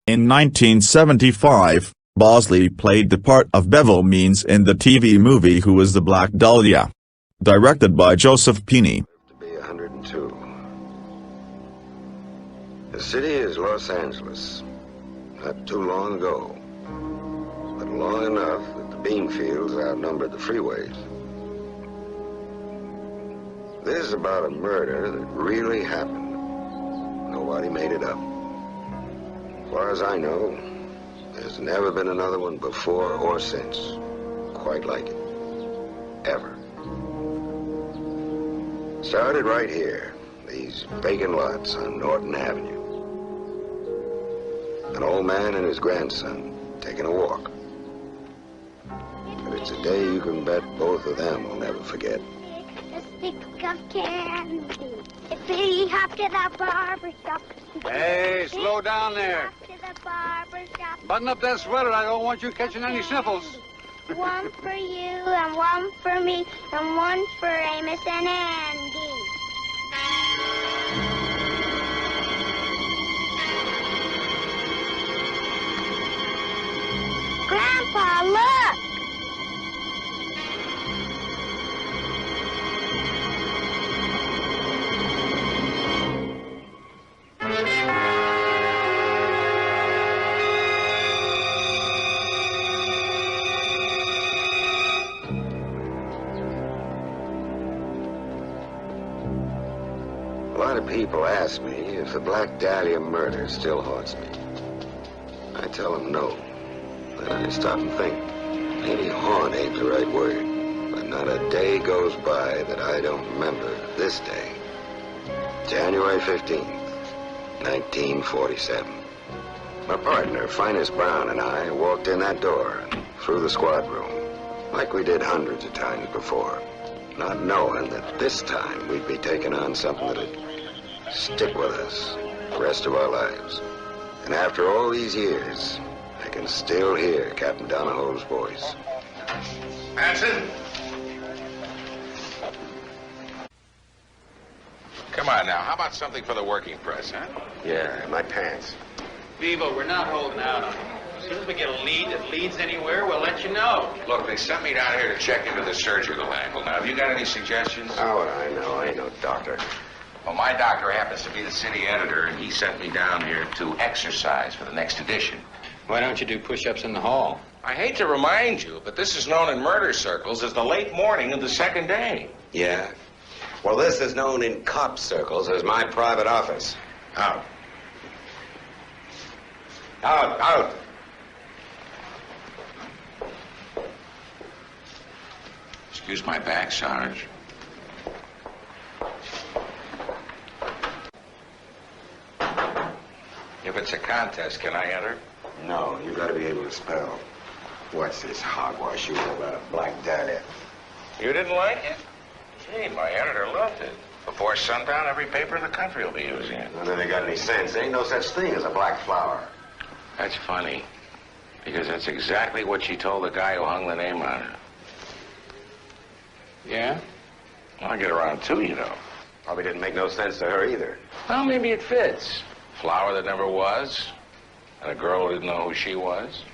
In 1975, Bosley played the part of Bevel Means in the TV movie Who Was the Black Dahlia? Directed by Joseph Pini. To be 102. The city is Los Angeles. Not too long ago, but long enough that the bean fields outnumbered the freeways. This is about a murder that really happened. Nobody made it up. As far as I know, there's never been another one before or since quite like it. Ever. Started right here, these vacant lots on Norton Avenue. An old man and his grandson taking a walk. But it's a day you can bet both of them will never forget. A stick of candy. If he hopped to the barber shop. Hey, slow down there. To the barber shop. Button up that sweater. I don't want you catching any sniffles. One for you, and one for me, and one for Amos and Andy. Grandpa, look! A lot of people ask me if the Black Dahlia murder still haunts me. I tell them no. Then I stop and think. Maybe haunt ain't the right word, but not a day goes by that I don't remember this day. January 15th, 1947. My partner, Finest Brown, and I walked in that door and through the squad room, like we did hundreds of times before, not knowing that this time we'd be taking on something that'd stick with us the rest of our lives. And after all these years, I can still hear Captain Donahoe's voice. Hanson? Come on now, how about something for the working press, huh? Yeah, my pants. Vivo, we're not holding out on you. As soon as we get a lead that leads anywhere, we'll let you know. Look, they sent me down here to check into the surgical angle. Now, have you got any suggestions? Oh, I know. I ain't no doctor. Well, my doctor happens to be the city editor, and he sent me down here to exercise for the next edition. Why don't you do push-ups in the hall? I hate to remind you, but this is known in murder circles as the late morning of the second day. Yeah? Well, this is known in cop circles as my private office. Out. Out, out. Excuse my back, Sarge. If it's a contest, can I enter? No, you gotta be able to spell. What's this hogwash you know about Black Dahlia? You didn't like it? Gee, my editor loved it. Before sundown, every paper in the country will be using it. None of they got any sense. There ain't no such thing as a black flower. That's funny, because that's exactly what she told the guy who hung the name on it. Yeah? Well, I get around too, you know. Probably didn't make no sense to her either. Well, maybe it fits. Flower that never was, and a girl who didn't know who she was.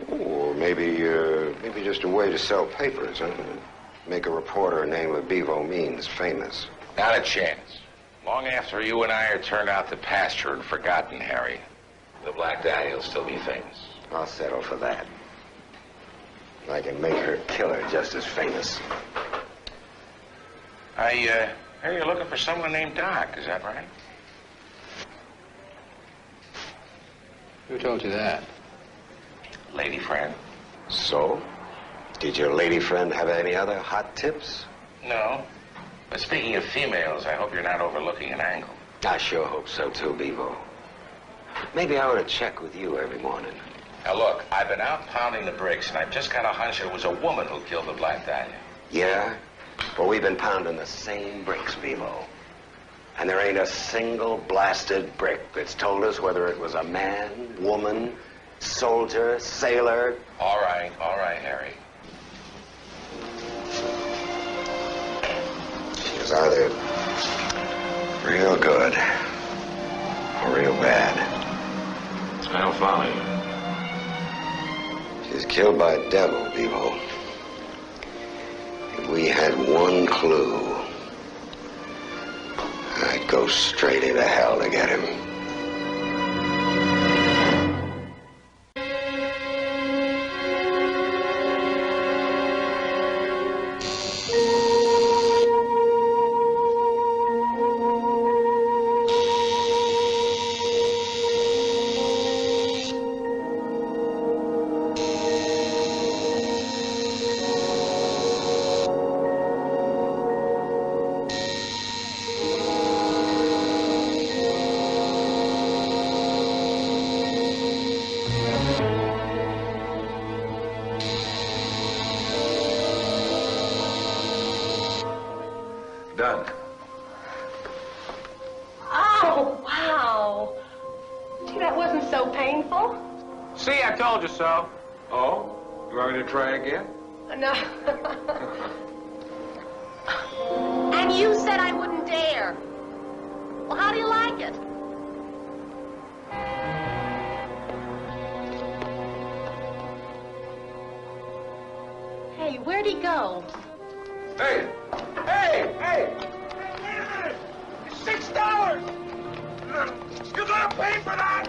Or maybe just a way to sell papers, huh? Make a reporter named Bevo Means famous. Not a chance. Long after you and I are turned out to pasture and forgotten, Harry, the Black Dahlia will still be famous. I'll settle for that. I can make her killer just as famous. I hear you're looking for someone named Doc, is that right? Who told you that? Lady friend. So? Did your lady friend have any other hot tips? No. But speaking of females, I hope you're not overlooking an angle. I sure hope so, too, Bevo. Maybe I ought to check with you every morning. Now, look, I've been out pounding the bricks, and I've just got a hunch it was a woman who killed the Black Dahlia. Yeah? Well, we've been pounding the same bricks, Bevo. And there ain't a single blasted brick that's told us whether it was a man, woman, soldier, sailor. All right, Harry. She was either real good or real bad. I don't follow you. She was killed by a devil, Bevo. If we had one clue, I'd go straight into hell to get him. Done. Oh, wow. Gee, that wasn't so painful. See, I told you so. Oh? You want me to try again? No. And you said I wouldn't dare. Well, how do you like it? Hey, where'd he go? Hey! Hey! Hey! It's $6! You gonna pay for that?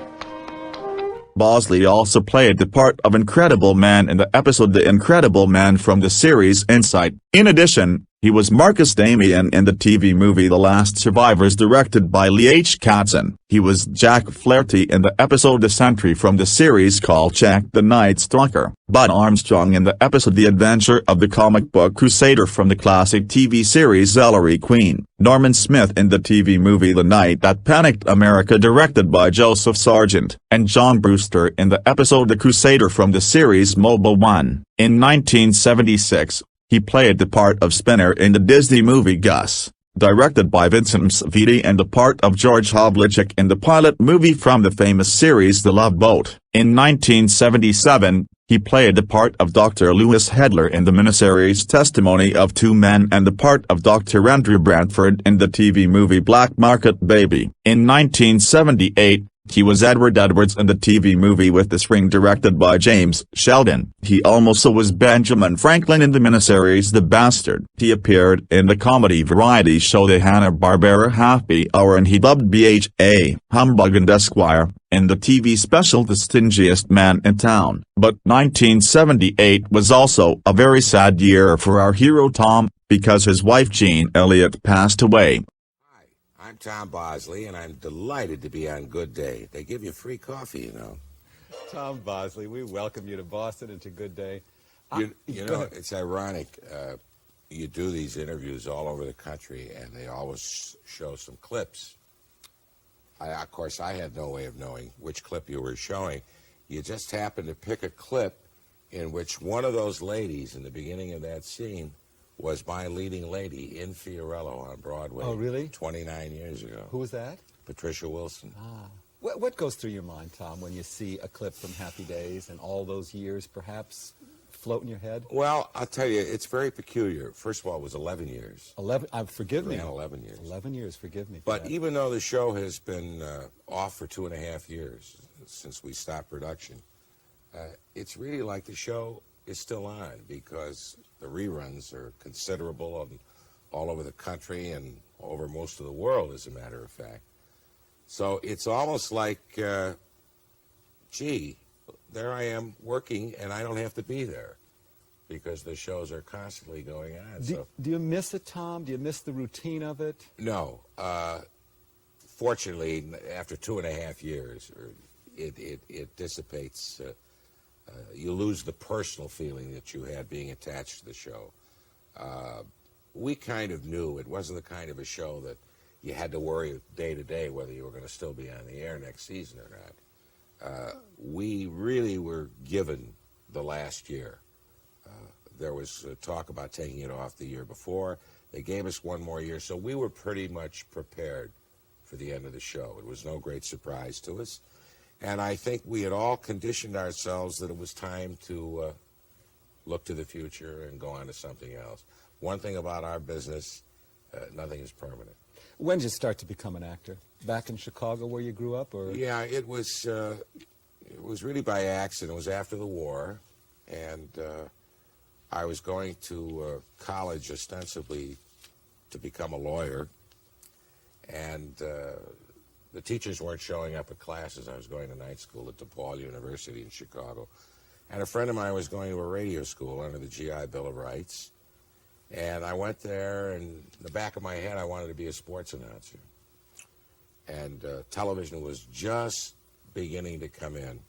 Bosley also played the part of Incredible Man in the episode The Incredible Man from the series Insight. In addition, he was Marcus Damien in the TV movie The Last Survivors directed by Lee H. Katzin. He was Jack Flaherty in the episode The Sentry from the series called Jack the Night Stalker. Bud Armstrong in the episode The Adventure of the Comic Book Crusader from the classic TV series Ellery Queen. Norman Smith in the TV movie The Night That Panicked America directed by Joseph Sargent. And John Brewster in the episode The Crusader from the series Mobile One. In 1976, he played the part of Spinner in the Disney movie Gus, directed by Vincent Vita, and the part of George Havlicek in the pilot movie from the famous series The Love Boat. In 1977, he played the part of Dr. Lewis Hedler in the miniseries Testimony of Two Men and the part of Dr. Andrew Brantford in the TV movie Black Market Baby. In 1978, he was Edward Edwards in the TV movie With This Ring directed by James Sheldon. He also was Benjamin Franklin in the miniseries The Bastard. He appeared in the comedy variety show The Hanna-Barbera Happy Hour, and he dubbed B.H.A. Humbug and Esquire in the TV special The Stingiest Man in Town. But 1978 was also a very sad year for our hero Tom, because his wife Jean Elliott passed away. I'm Tom Bosley, and I'm delighted to be on Good Day. They give you free coffee, you know. Tom Bosley, we welcome you to Boston and to Good Day. You know, it's ironic. You do these interviews all over the country, and they always show some clips. Of course, I had no way of knowing which clip you were showing. You just happened to pick a clip in which one of those ladies in the beginning of that scene was my leading lady in Fiorello on Broadway. Oh, really? 29 years ago. Who was that? Patricia Wilson. Ah. What goes through your mind, Tom, when you see a clip from Happy Days and all those years perhaps float in your head? Well, I'll tell you, it's very peculiar. First of all, it was 11 years. 11? Forgive me. 11 years. 11 years, forgive me. But even though the show has been off for 2.5 years since we stopped production, it's really like the show is still on, because the reruns are considerable all over the country and over most of the world, as a matter of fact. So it's almost like, gee, there I am working and I don't have to be there, because the shows are constantly going on. Do you miss it, Tom? Do you miss the routine of it? No. Fortunately, after 2.5 years, it dissipates. You lose the personal feeling that you had being attached to the show. We kind of knew it wasn't the kind of a show that you had to worry day to day whether you were going to still be on the air next season or not. We really were given the last year. There was talk about taking it off the year before. They gave us one more year, so we were pretty much prepared for the end of the show. It was no great surprise to us. And I think we had all conditioned ourselves that it was time to look to the future and go on to something else. One thing about our business, nothing is permanent. When did you start to become an actor? Back in Chicago where you grew up? Or? Yeah, it was it was really by accident. It was after the war, and I was going to college ostensibly to become a lawyer, and the teachers weren't showing up at classes. I was going to night school at DePaul University in Chicago, and a friend of mine was going to a radio school under the GI Bill of Rights, and I went there, and in the back of my head, I wanted to be a sports announcer, and television was just beginning to come in.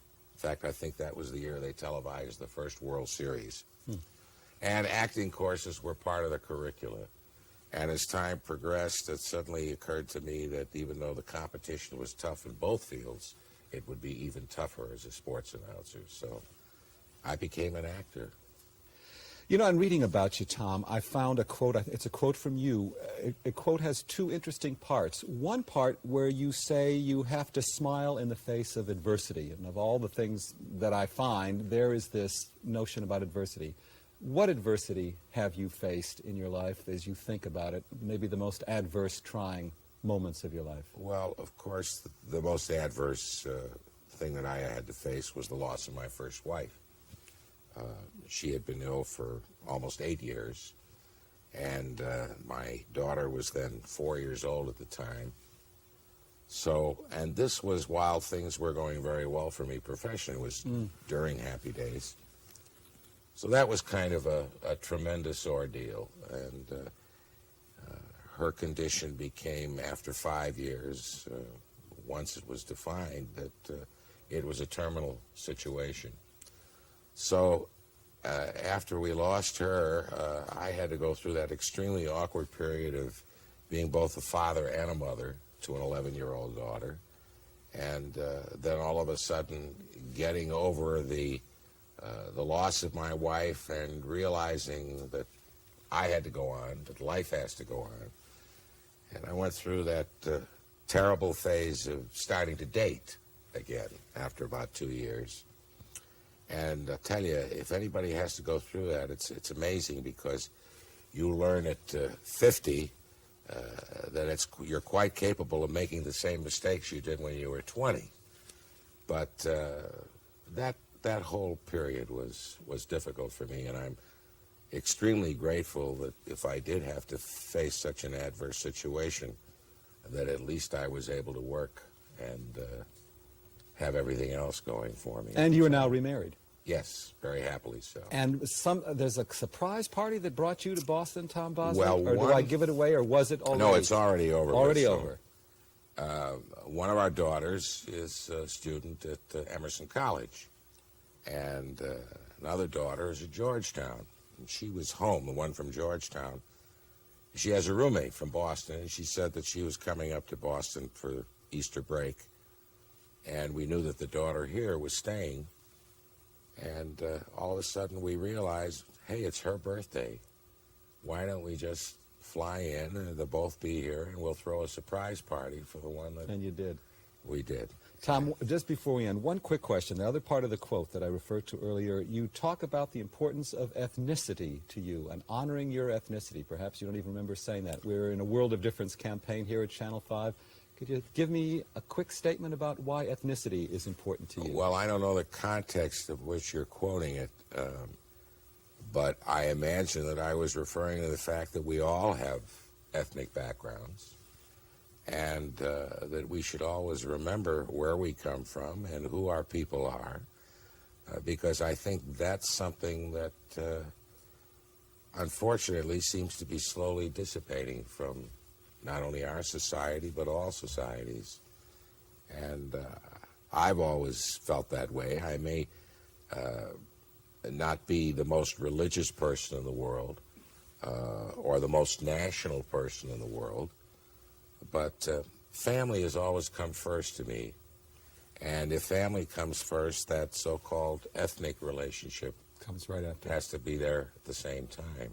In fact, I think that was the year they televised the first World Series. And acting courses were part of the curricula. And as time progressed, it suddenly occurred to me that even though the competition was tough in both fields, it would be even tougher as a sports announcer. So I became an actor. You know, in reading about you, Tom, I found a quote. It's a quote from you. A quote has two interesting parts. One part where you say you have to smile in the face of adversity. And of all the things that I find, there is this notion about adversity. What adversity have you faced in your life as you think about it, maybe the most adverse, trying moments of your life? Well, of course, the most adverse thing that I had to face was the loss of my first wife. She had been ill for almost 8 years, and my daughter was then 4 years old at the time. So, and this was while things were going very well for me professionally. It was during Happy Days. So that was kind of a tremendous ordeal, and her condition became, after 5 years, once it was defined, that it was a terminal situation. So after we lost her, I had to go through that extremely awkward period of being both a father and a mother to an 11-year-old daughter, and then all of a sudden getting over the loss of my wife and realizing that I had to go on, that life has to go on. And I went through that terrible phase of starting to date again after about 2 years. And I'll tell you, if anybody has to go through that, it's amazing, because you learn at 50 that you're quite capable of making the same mistakes you did when you were 20. But that whole period was difficult for me, and I'm extremely grateful that if I did have to face such an adverse situation, that at least I was able to work and have everything else going for me. And you are now remarried. Yes, very happily so. And there's a surprise party that brought you to Boston, Tom Bosley? Well, or do I give it away, or was it already? No, it's already over. Already over. One of our daughters is a student at Emerson College, and another daughter is at Georgetown. And she was home, the one from Georgetown. She has a roommate from Boston, and she said that she was coming up to Boston for Easter break, and we knew that the daughter here was staying. And all of a sudden we realized, hey, it's her birthday. Why don't we just fly in, and they'll both be here, and we'll throw a surprise party for the one that... And you did. We did. Tom, just before we end, one quick question. The other part of the quote that I referred to earlier, you talk about the importance of ethnicity to you and honoring your ethnicity. Perhaps you don't even remember saying that. We're in a World of Difference campaign here at Channel 5. Could you give me a quick statement about why ethnicity is important to you? Well, I don't know the context of which you're quoting it, but I imagine that I was referring to the fact that we all have ethnic backgrounds, and that we should always remember where we come from and who our people are, because I think that's something that unfortunately seems to be slowly dissipating from not only our society, but all societies. And I've always felt that way. I may not be the most religious person in the world, or the most national person in the world, but family has always come first to me. And if family comes first, that so-called ethnic relationship comes right after. Has to be there at the same time.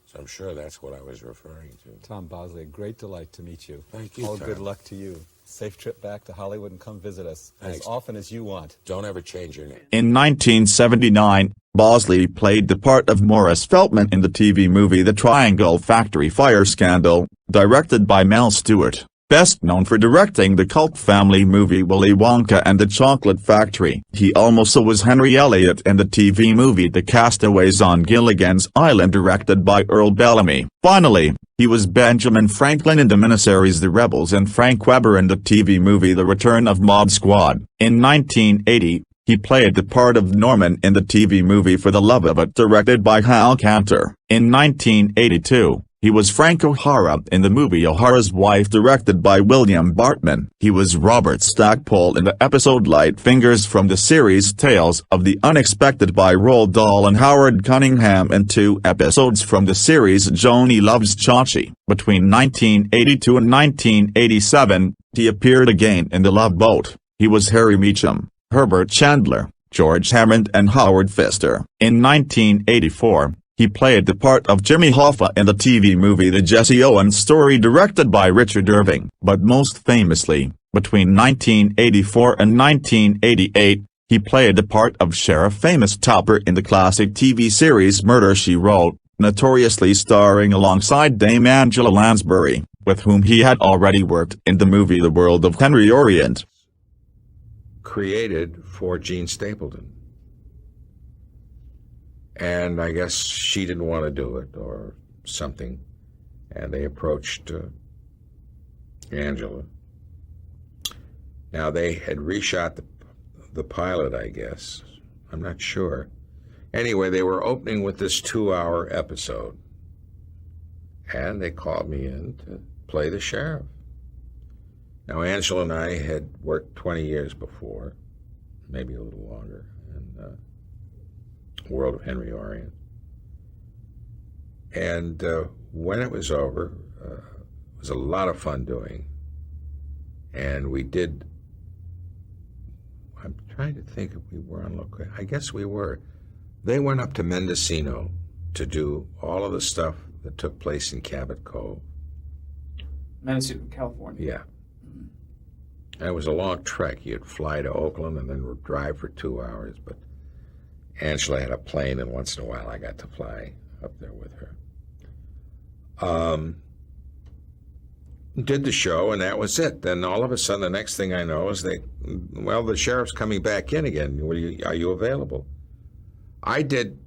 So I'm sure that's what I was referring to. Tom Bosley, a great delight to meet you. Thank you, All Tom. good luck to you. Safe trip back to Hollywood, and come visit us Thanks. as often as you want. Don't ever change your name. In 1979, Bosley played the part of Morris Feldman in the TV movie The Triangle Factory Fire Scandal, directed by Mel Stewart. Best known for directing the cult family movie Willy Wonka and the Chocolate Factory. He also was Henry Elliot in the TV movie The Castaways on Gilligan's Island directed by Earl Bellamy. Finally, he was Benjamin Franklin in the miniseries The Rebels and Frank Weber in the TV movie The Return of Mod Squad. In 1980, he played the part of Norman in the TV movie For the Love of It directed by Hal Cantor. In 1982, he was Frank O'Hara in the movie O'Hara's Wife directed by William Bartman. He was Robert Stackpole in the episode Light Fingers from the series Tales of the Unexpected by Roald Dahl and Howard Cunningham in 2 episodes from the series Joni Loves Chachi. Between 1982 and 1987, he appeared again in The Love Boat. He was Harry Meacham, Herbert Chandler, George Hammond and Howard Pfister. In 1984, he played the part of Jimmy Hoffa in the TV movie The Jesse Owens Story directed by Richard Irving. But most famously, between 1984 and 1988, he played the part of Sheriff Amos Topper in the classic TV series Murder, She Wrote, notoriously starring alongside Dame Angela Lansbury, with whom he had already worked in the movie The World of Henry Orient. Created for Jean Stapleton. And I guess she didn't want to do it or something. And they approached Angela. Now, they had reshot the pilot, I guess. I'm not sure. Anyway, they were opening with this 2-hour episode. And they called me in to play the sheriff. Now, Angela and I had worked 20 years before, maybe a little longer, in World of Henry Orient. And when it was over, it was a lot of fun doing. And we did, I'm trying to think if we were on location. I guess we were. They went up to Mendocino to do all of the stuff that took place in Cabot Cove. Mendocino, California. Yeah. And it was a long trek. You'd fly to Oakland and then drive for 2 hours, but Angela had a plane, and once in a while I got to fly up there with her. Did the show, and that was it. Then all of a sudden, the next thing I know is the sheriff's coming back in again. Are you available? I did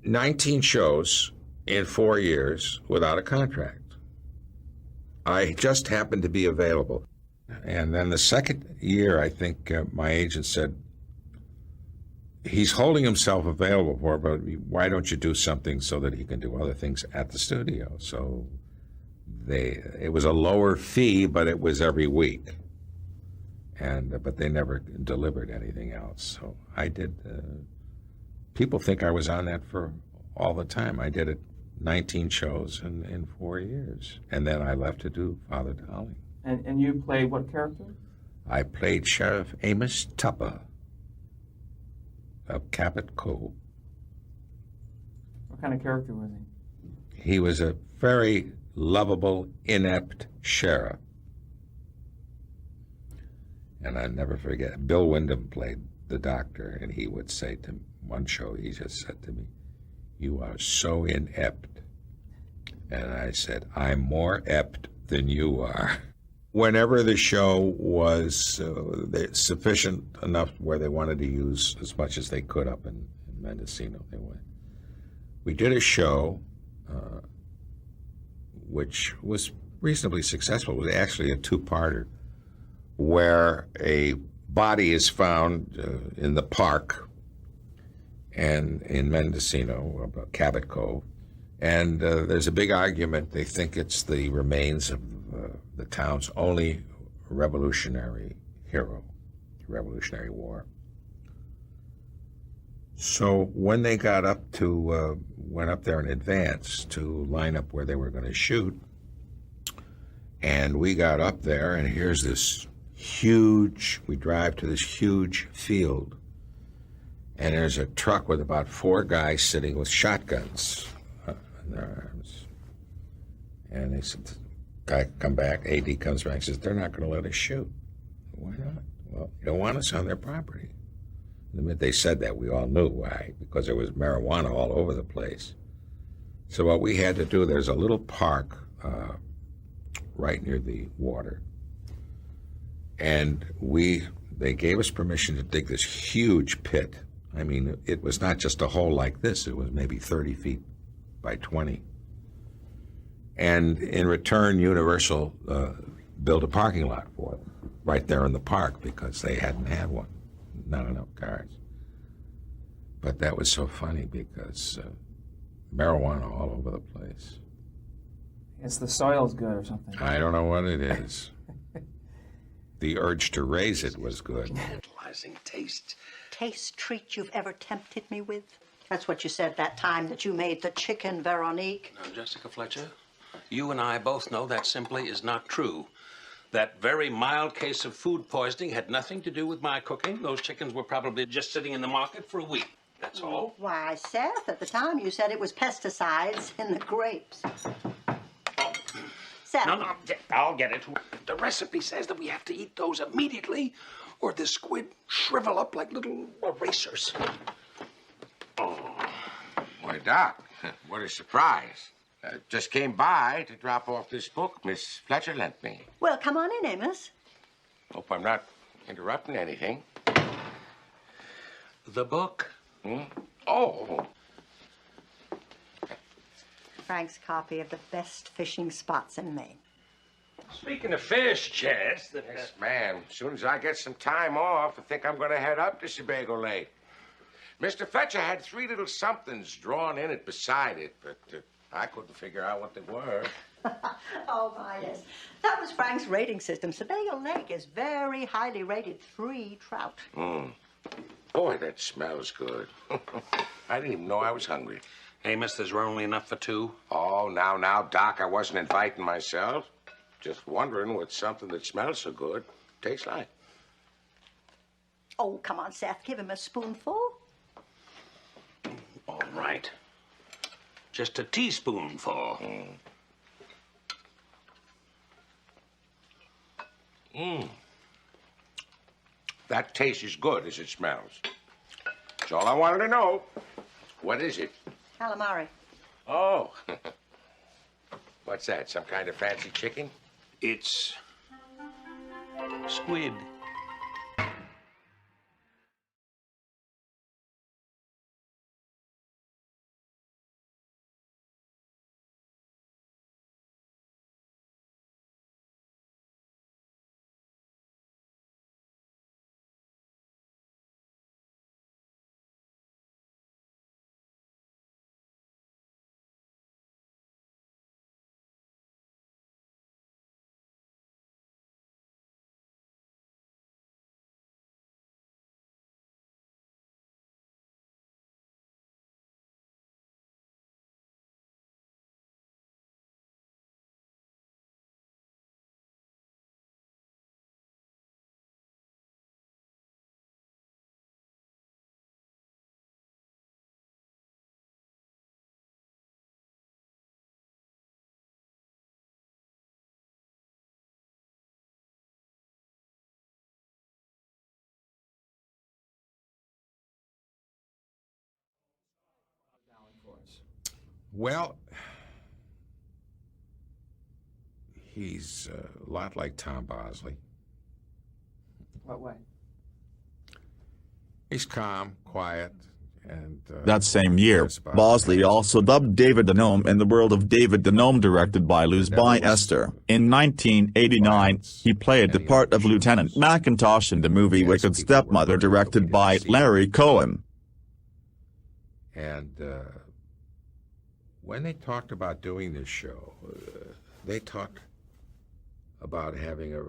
19 shows in 4 years without a contract. I just happened to be available. And then the second year, I think my agent said, he's holding himself available for it, but why don't you do something so that he can do other things at the studio? So it was a lower fee, but it was every week. But they never delivered anything else. So I did, people think I was on that for all the time. I did it 19 shows in 4 years. And then I left to do Father Dowling. And you played what character? I played Sheriff Amos Tupper of Cabot Cove. What kind of character was he? He was a very lovable, inept sheriff. And I never forget, Bill Wyndham played the doctor, and he would say to one show, he just said to me, "You are so inept." And I said, "I'm more ept than you are." Whenever the show was sufficient enough where they wanted to use as much as they could up in Mendocino, they went. We did a show which was reasonably successful. It was actually a 2-parter where a body is found in the park and in Mendocino, Cabot Cove, and there's a big argument. They think it's the remains of the town's only revolutionary hero, Revolutionary War. So when they got up to, went up there in advance to line up where they were going to shoot, and we got up there, and here's this huge, we drive to this huge field, and there's a truck with about 4 guys sitting with shotguns in their arms. And they said, guy come back, AD comes back and says, "They're not going to let us shoot." "Why not?" "Well, you don't want us on their property." The minute they said that, we all knew why, because there was marijuana all over the place. So what we had to do, there's a little park right near the water, And they gave us permission to dig this huge pit. I mean, it was not just a hole like this. It was maybe 30 feet by 20. And in return, Universal built a parking lot for it right there in the park because they hadn't had one. Not enough cars. But that was so funny because marijuana all over the place. It's the soil's good or something. I don't know what it is. The urge to raise it was good. Tantalizing taste. Taste treat you've ever tempted me with? That's what you said that time that you made the chicken, Veronique. Now, Jessica Fletcher, you and I both know that simply is not true. That very mild case of food poisoning had nothing to do with my cooking. Those chickens were probably just sitting in the market for a week. That's all. Why, Seth, at the time you said it was pesticides in the grapes. Seth. No, I'll get it. The recipe says that we have to eat those immediately or the squid shrivel up like little erasers. Oh. Why, Doc, what a surprise. Just came by to drop off this book Miss Fletcher lent me. Well, come on in, Amos. Hope I'm not interrupting anything. The book? Oh. Frank's copy of the best fishing spots in Maine. Speaking of fish, Chess... Yes, ma'am. As soon as I get some time off, I think I'm going to head up to Sebago Lake. Mr. Fletcher had 3 little somethings drawn in it beside it, but I couldn't figure out what they were. Oh, my, yes. That was Frank's rating system. Sebago Lake is very highly rated 3 trout. Boy, that smells good. I didn't even know I was hungry. Amos, there's only enough for 2. Oh, now, Doc, I wasn't inviting myself. Just wondering what something that smells so good tastes like. Oh, come on, Seth. Give him a spoonful. All right. Just a teaspoonful. That tastes as good as it smells. That's all I wanted to know. What is it? Calamari. Oh. What's that, some kind of fancy chicken? It's squid. Well, he's a lot like Tom Bosley. What way? He's calm, quiet, and... that same year, Bosley also dubbed David the Gnome in The World of David the Gnome, directed by Luz by Esther. In 1989, he played the part of Lieutenant McIntosh in the movie Wicked Stepmother, directed by Larry Cohen. And when they talked about doing this show, they talked about having a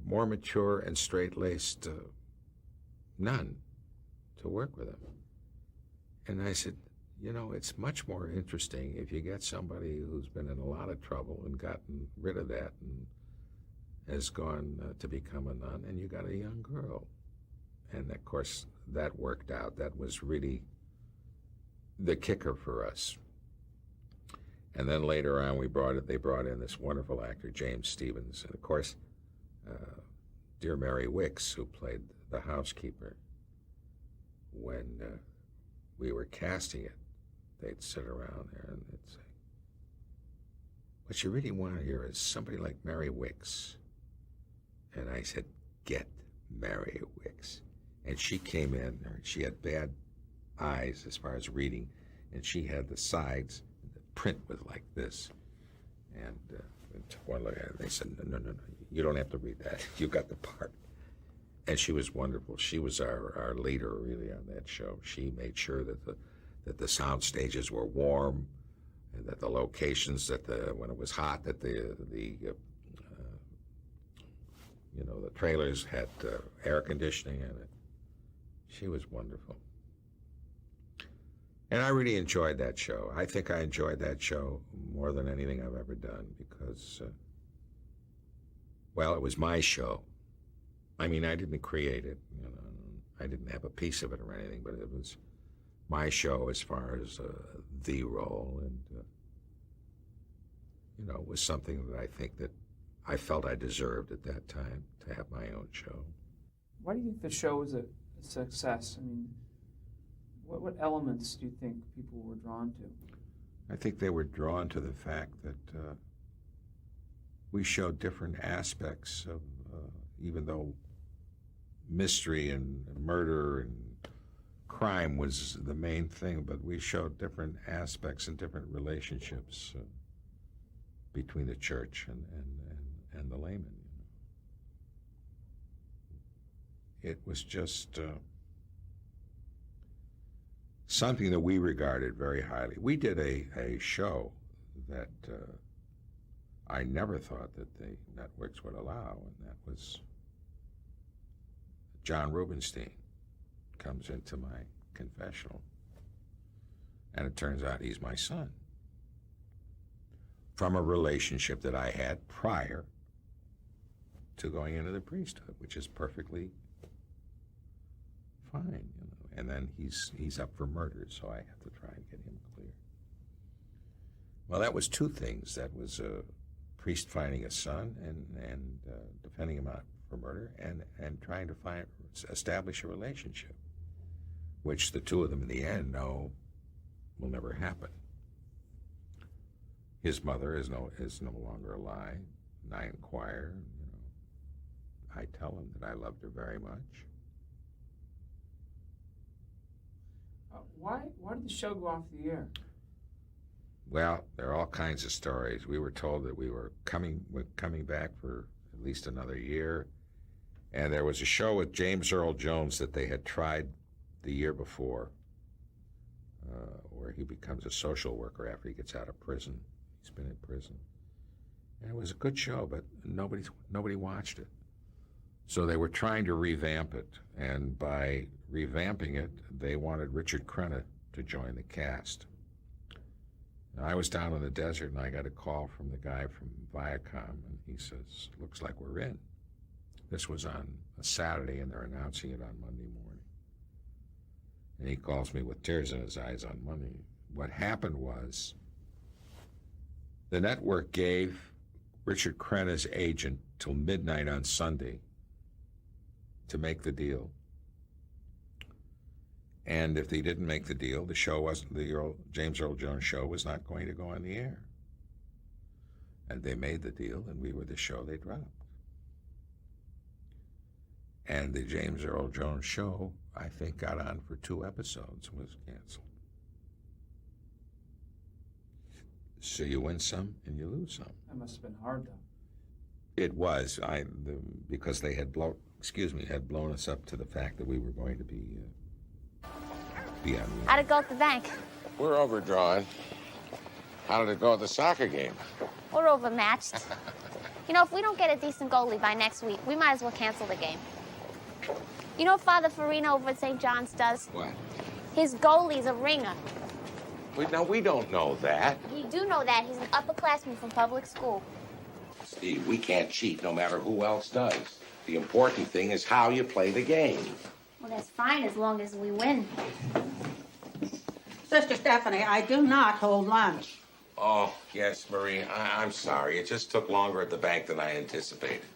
more mature and straight-laced nun to work with him. And I said, you know, it's much more interesting if you get somebody who's been in a lot of trouble and gotten rid of that and has gone to become a nun, and you got a young girl. And of course, that worked out. That was really the kicker for us. And then later on, they brought in this wonderful actor, James Stevens, and of course, dear Mary Wicks, who played the housekeeper. When we were casting it, they'd sit around there and they'd say, what you really want to hear is somebody like Mary Wicks. And I said, get Mary Wicks. And she came in, she had bad eyes as far as reading, and she had the sides, the print was like this. And one look at it, they said, no, you don't have to read that. You got the part. And she was wonderful. She was our leader, really, on that show. She made sure that the sound stages were warm, and that the locations, when it was hot, that the trailers had air conditioning in it. She was wonderful. And I really enjoyed that show. I think I enjoyed that show more than anything I've ever done because, well, it was my show. I mean, I didn't create it. I didn't have a piece of it or anything, but it was my show as far as the role. And, it was something that I think that I felt I deserved at that time to have my own show. Why do you think the show was a success? I mean, what elements do you think people were drawn to? I think they were drawn to the fact that we showed different aspects of, even though mystery and murder and crime was the main thing, but we showed different aspects and different relationships between the church and the layman. It was just something that we regarded very highly. We did a show that I never thought that the networks would allow, and that was John Rubinstein comes into my confessional, and it turns out he's my son from a relationship that I had prior to going into the priesthood, which is perfectly fine, And then he's up for murder, so I have to try and get him clear. Well, that was two things. That was a priest finding a son and defending him out for murder, and trying to establish a relationship, which the two of them in the end know will never happen. His mother is no longer alive, and I inquire. I tell him that I loved her very much. Why did the show go off the air? Well, there are all kinds of stories. We were told that we were coming back for at least another year, and there was a show with James Earl Jones that they had tried the year before, where he becomes a social worker after he gets out of prison. He's been in prison, and it was a good show, but nobody watched it. So they were trying to revamp it, and by revamping it, they wanted Richard Crenna to join the cast. And I was down in the desert, and I got a call from the guy from Viacom, and he says, looks like we're in. This was on a Saturday, and they're announcing it on Monday morning. And he calls me with tears in his eyes on Monday. What happened was the network gave Richard Crenna's agent till midnight on Sunday to make the deal. And if they didn't make the deal, the show wasn't, James Earl Jones show was not going to go on the air. And they made the deal, and we were the show they dropped. And the James Earl Jones show, I think, got on for 2 episodes and was canceled. So you win some and you lose some. That must have been hard, though. It was, because they had blown us up to the fact that we were going to be on the air. How'd it go at the bank? We're overdrawn. How did it go at the soccer game? We're overmatched. If we don't get a decent goalie by next week, we might as well cancel the game. You know what Father Farina over at St. John's does? What? His goalie's a ringer. We don't know that. We do know that. He's an upperclassman from public school. Steve, we can't cheat no matter who else does. The important thing is how you play the game. Well, that's fine as long as we win. Sister Stephanie, I do not hold lunch. Oh, yes, Marie. I'm sorry. It just took longer at the bank than I anticipated.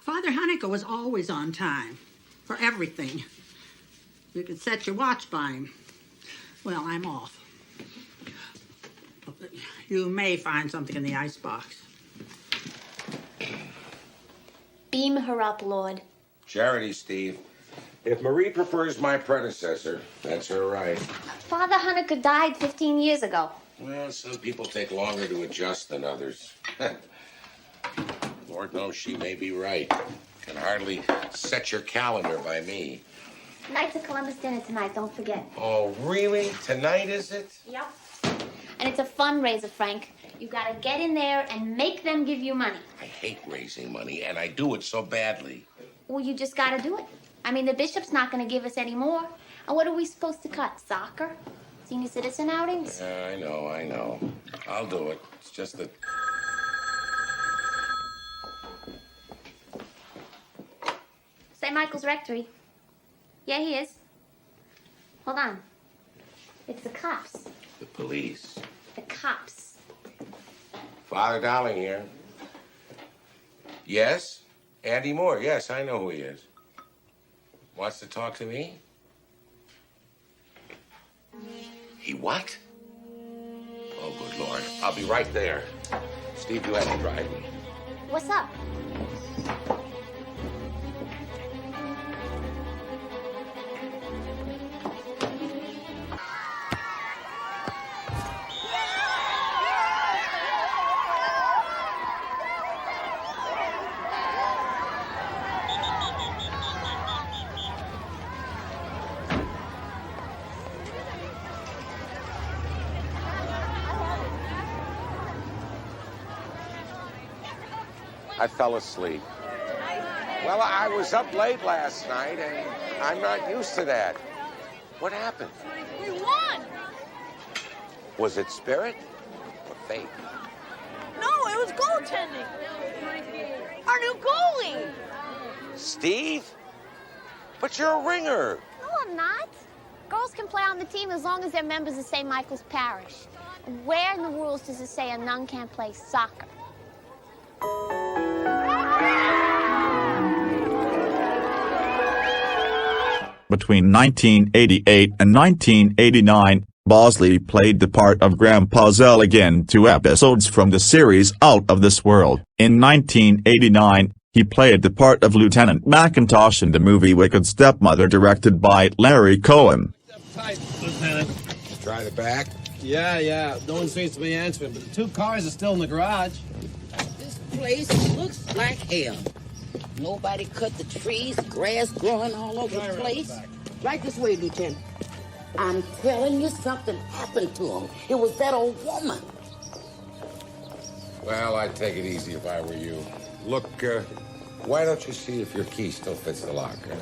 Father Hanukkah was always on time for everything. You could set your watch by him. Well, I'm off. You may find something in the icebox. Beam her up, Lord. Charity, Steve. If Marie prefers my predecessor, that's her right. Father Hanukkah died 15 years ago. Well, some people take longer to adjust than others. Lord knows she may be right. Can hardly set your calendar by me. Knights of Columbus dinner tonight, don't forget. Oh, really? Tonight, is it? Yep. And it's a fundraiser, Frank. You gotta get in there and make them give you money. I hate raising money, and I do it so badly. Well, you just gotta do it. I mean, the bishop's not gonna give us any more. And what are we supposed to cut? Soccer? Senior citizen outings? Yeah, I know. I'll do it. It's just that... St. Michael's Rectory. Yeah, he is. Hold on. It's the cops. The police. The cops. Father Dowling here. Yes? Andy Moore. Yes, I know who he is. Wants to talk to me? He what? Oh, good Lord. I'll be right there. Steve, you have to drive me. What's up? I fell asleep. Well, I was up late last night, and I'm not used to that. What happened? We won! Was it spirit or fate? No, it was goaltending. Our new goalie. Steve? But you're a ringer. No, I'm not. Girls can play on the team as long as they're members of St. Michael's Parish. Where in the rules does it say a nun can't play soccer? Between 1988 and 1989, Bosley played the part of Grandpa Zelig in 2 episodes from the series Out of This World. In 1989, he played the part of Lieutenant McIntosh in the movie Wicked Stepmother, directed by Larry Cohen. Tight, Lieutenant. Try the back? Yeah. No one seems to be answering, but the 2 cars are still in the garage. This place looks like hell. Nobody cut the trees, grass growing all over the place. Right this way, Lieutenant. I'm telling you, something happened to him. It was that old woman. Well, I'd take it easy if I were you. Look, why don't you see if your key still fits the locker?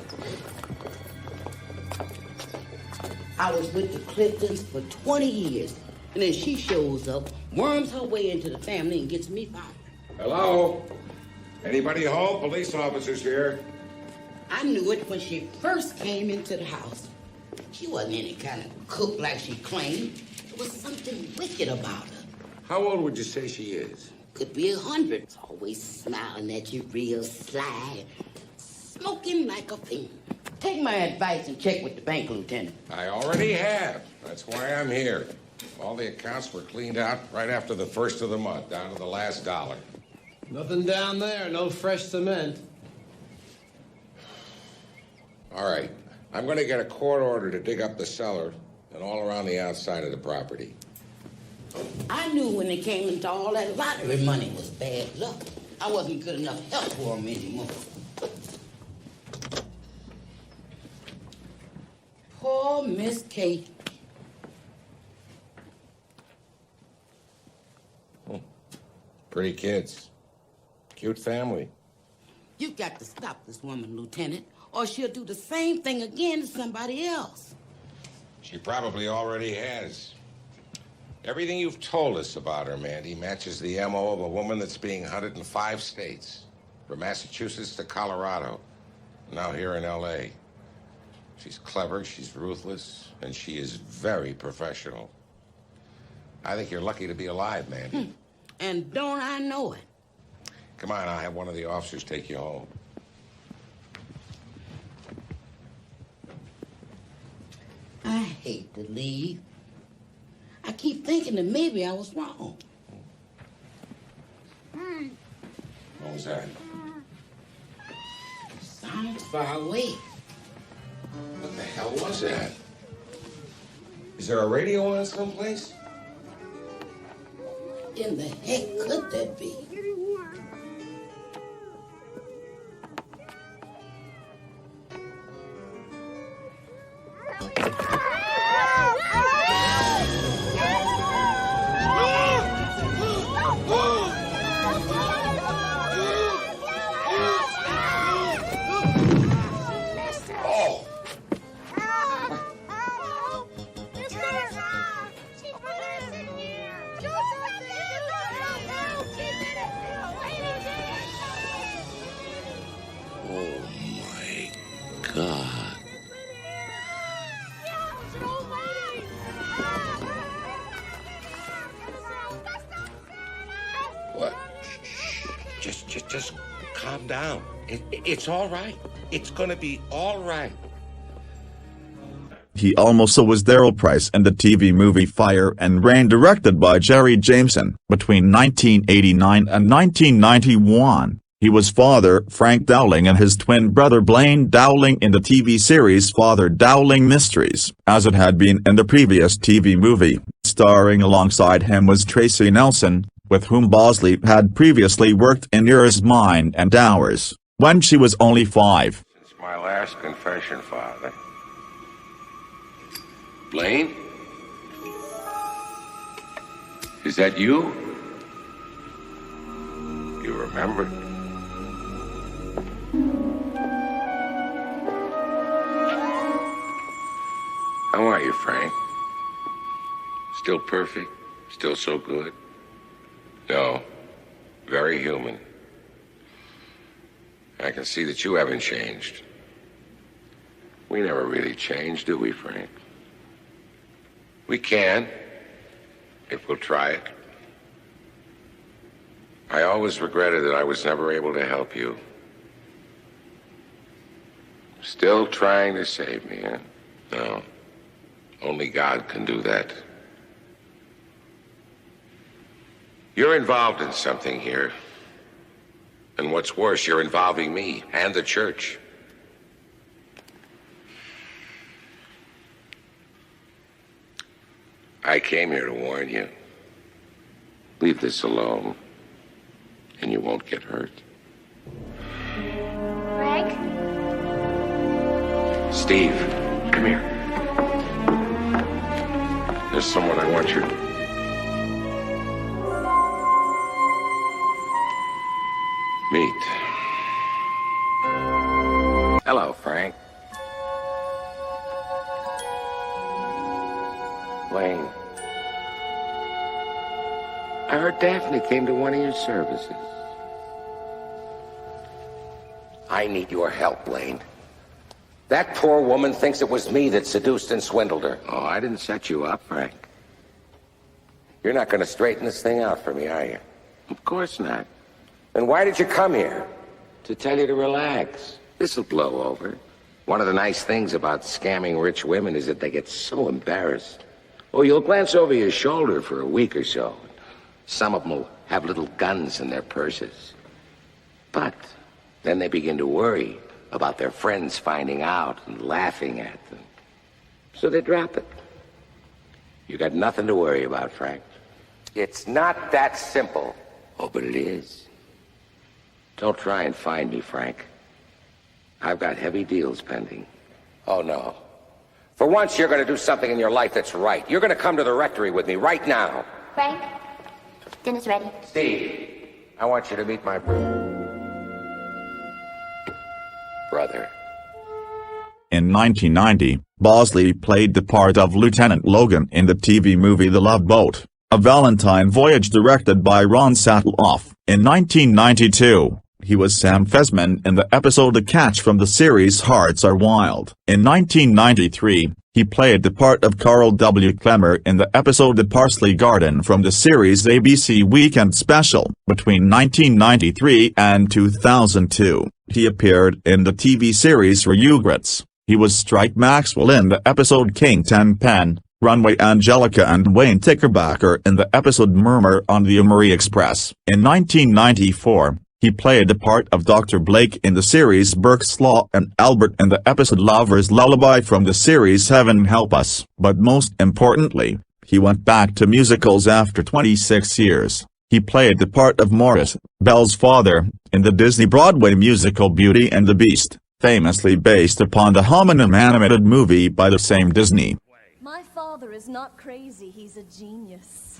I was with the Clintons for 20 years, and then she shows up, worms her way into the family, and gets me fired. Hello? Anybody home? Police officers here. I knew it when she first came into the house. She wasn't any kind of cook like she claimed. There was something wicked about her. How old would you say she is? Could be 100. Always smiling at you real sly. Smoking like a fiend. Take my advice and check with the bank, Lieutenant. I already have. That's why I'm here. All the accounts were cleaned out right after the first of the month, down to the last dollar. Nothing down there, no fresh cement. All right. I'm going to get a court order to dig up the cellar and all around the outside of the property. I knew when they came into all that lottery money was bad luck. I wasn't good enough help for them anymore. Poor Miss Kate. Pretty kids. Cute family. You've got to stop this woman, Lieutenant, or she'll do the same thing again to somebody else. She probably already has. Everything you've told us about her, Mandy, matches the M.O. of a woman that's being hunted in 5 states, from Massachusetts to Colorado, now here in L.A. She's clever, she's ruthless, and she is very professional. I think you're lucky to be alive, Mandy. And don't I know it? Come on, I'll have one of the officers take you home. I hate to leave. I keep thinking that maybe I was wrong. What was that? far away. What the hell was that? Is there a radio on someplace? In the heck could that be? God. What? Just calm down. It's all right. It's gonna be all right. He also was Daryl Price in the TV movie Fire and Rain, directed by Jerry Jameson. Between 1989 and 1991, he was Father Frank Dowling and his twin brother Blaine Dowling in the TV series Father Dowling Mysteries, as it had been in the previous TV movie. Starring alongside him was Tracy Nelson, with whom Bosley had previously worked in Yours, Mine and Ours, when she was only 5. Since my last confession, Father. Blaine? Is that you? You remembered? How are you, Frank? Still perfect? Still so good? No. Very human. I can see that you haven't changed. We never really change, do we, Frank? We can, if we'll try it. I always regretted that I was never able to help you. Still trying to save me, huh? No. Only God can do that. You're involved in something here. And what's worse, you're involving me and the church. I came here to warn you. Leave this alone, and you won't get hurt. Greg? Steve, come here. There's someone I want you to... meet. Hello, Frank. Wayne. I heard Daphne came to one of your services. I need your help, Wayne. That poor woman thinks it was me that seduced and swindled her. Oh, I didn't set you up, Frank. You're not going to straighten this thing out for me, are you? Of course not. Then why did you come here? To tell you to relax. This'll blow over. One of the nice things about scamming rich women is that they get so embarrassed. Oh, you'll glance over your shoulder for a week or so. Some of them will have little guns in their purses. But then they begin to worry about their friends finding out and laughing at them. So they drop it. You got nothing to worry about, Frank. It's not that simple. Oh, but it is. Don't try and find me, Frank. I've got heavy deals pending. Oh, no. For once, you're going to do something in your life that's right. You're going to come to the rectory with me right now. Frank? Dinner's ready. Steve, I want you to meet my brother. In 1990, Bosley played the part of Lieutenant Logan in the TV movie The Love Boat, a Valentine voyage directed by Ron Sateloff. In 1992, he was Sam Fesman in the episode The Catch from the series Hearts Are Wild. In 1993, he played the part of Carl W. Clemmer in the episode The Parsley Garden from the series ABC Weekend Special. Between 1993 and 2002, he appeared in the TV series Regrets. He was Strike Maxwell in the episode King Tenpen, Runway Angelica and Wayne Tickerbacker in the episode Murmur on the Emery Express. In 1994, He played the part of Dr. Blake in the series Burke's Law and Albert in the episode Lover's Lullaby from the series Heaven Help Us. But most importantly, he went back to musicals after 26 years. He played the part of Morris, Belle's father, in the Disney Broadway musical Beauty and the Beast, famously based upon the homonym animated movie by the same Disney. My father is not crazy, he's a genius.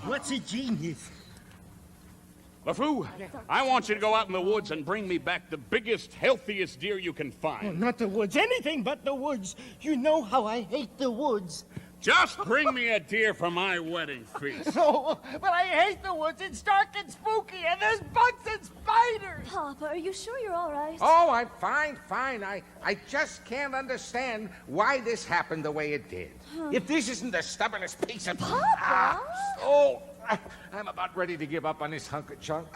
What's a genius? LeFou, I want you to go out in the woods and bring me back the biggest, healthiest deer you can find. Oh, not the woods. Anything but the woods. You know how I hate the woods. Just bring me a deer for my wedding feast. No, but I hate the woods. It's dark and spooky, and there's bugs and spiders. Papa, are you sure you're all right? Oh, I'm fine. I just can't understand why this happened the way it did. If this isn't the stubbornest piece of... Papa! I'm about ready to give up on this hunk of junk.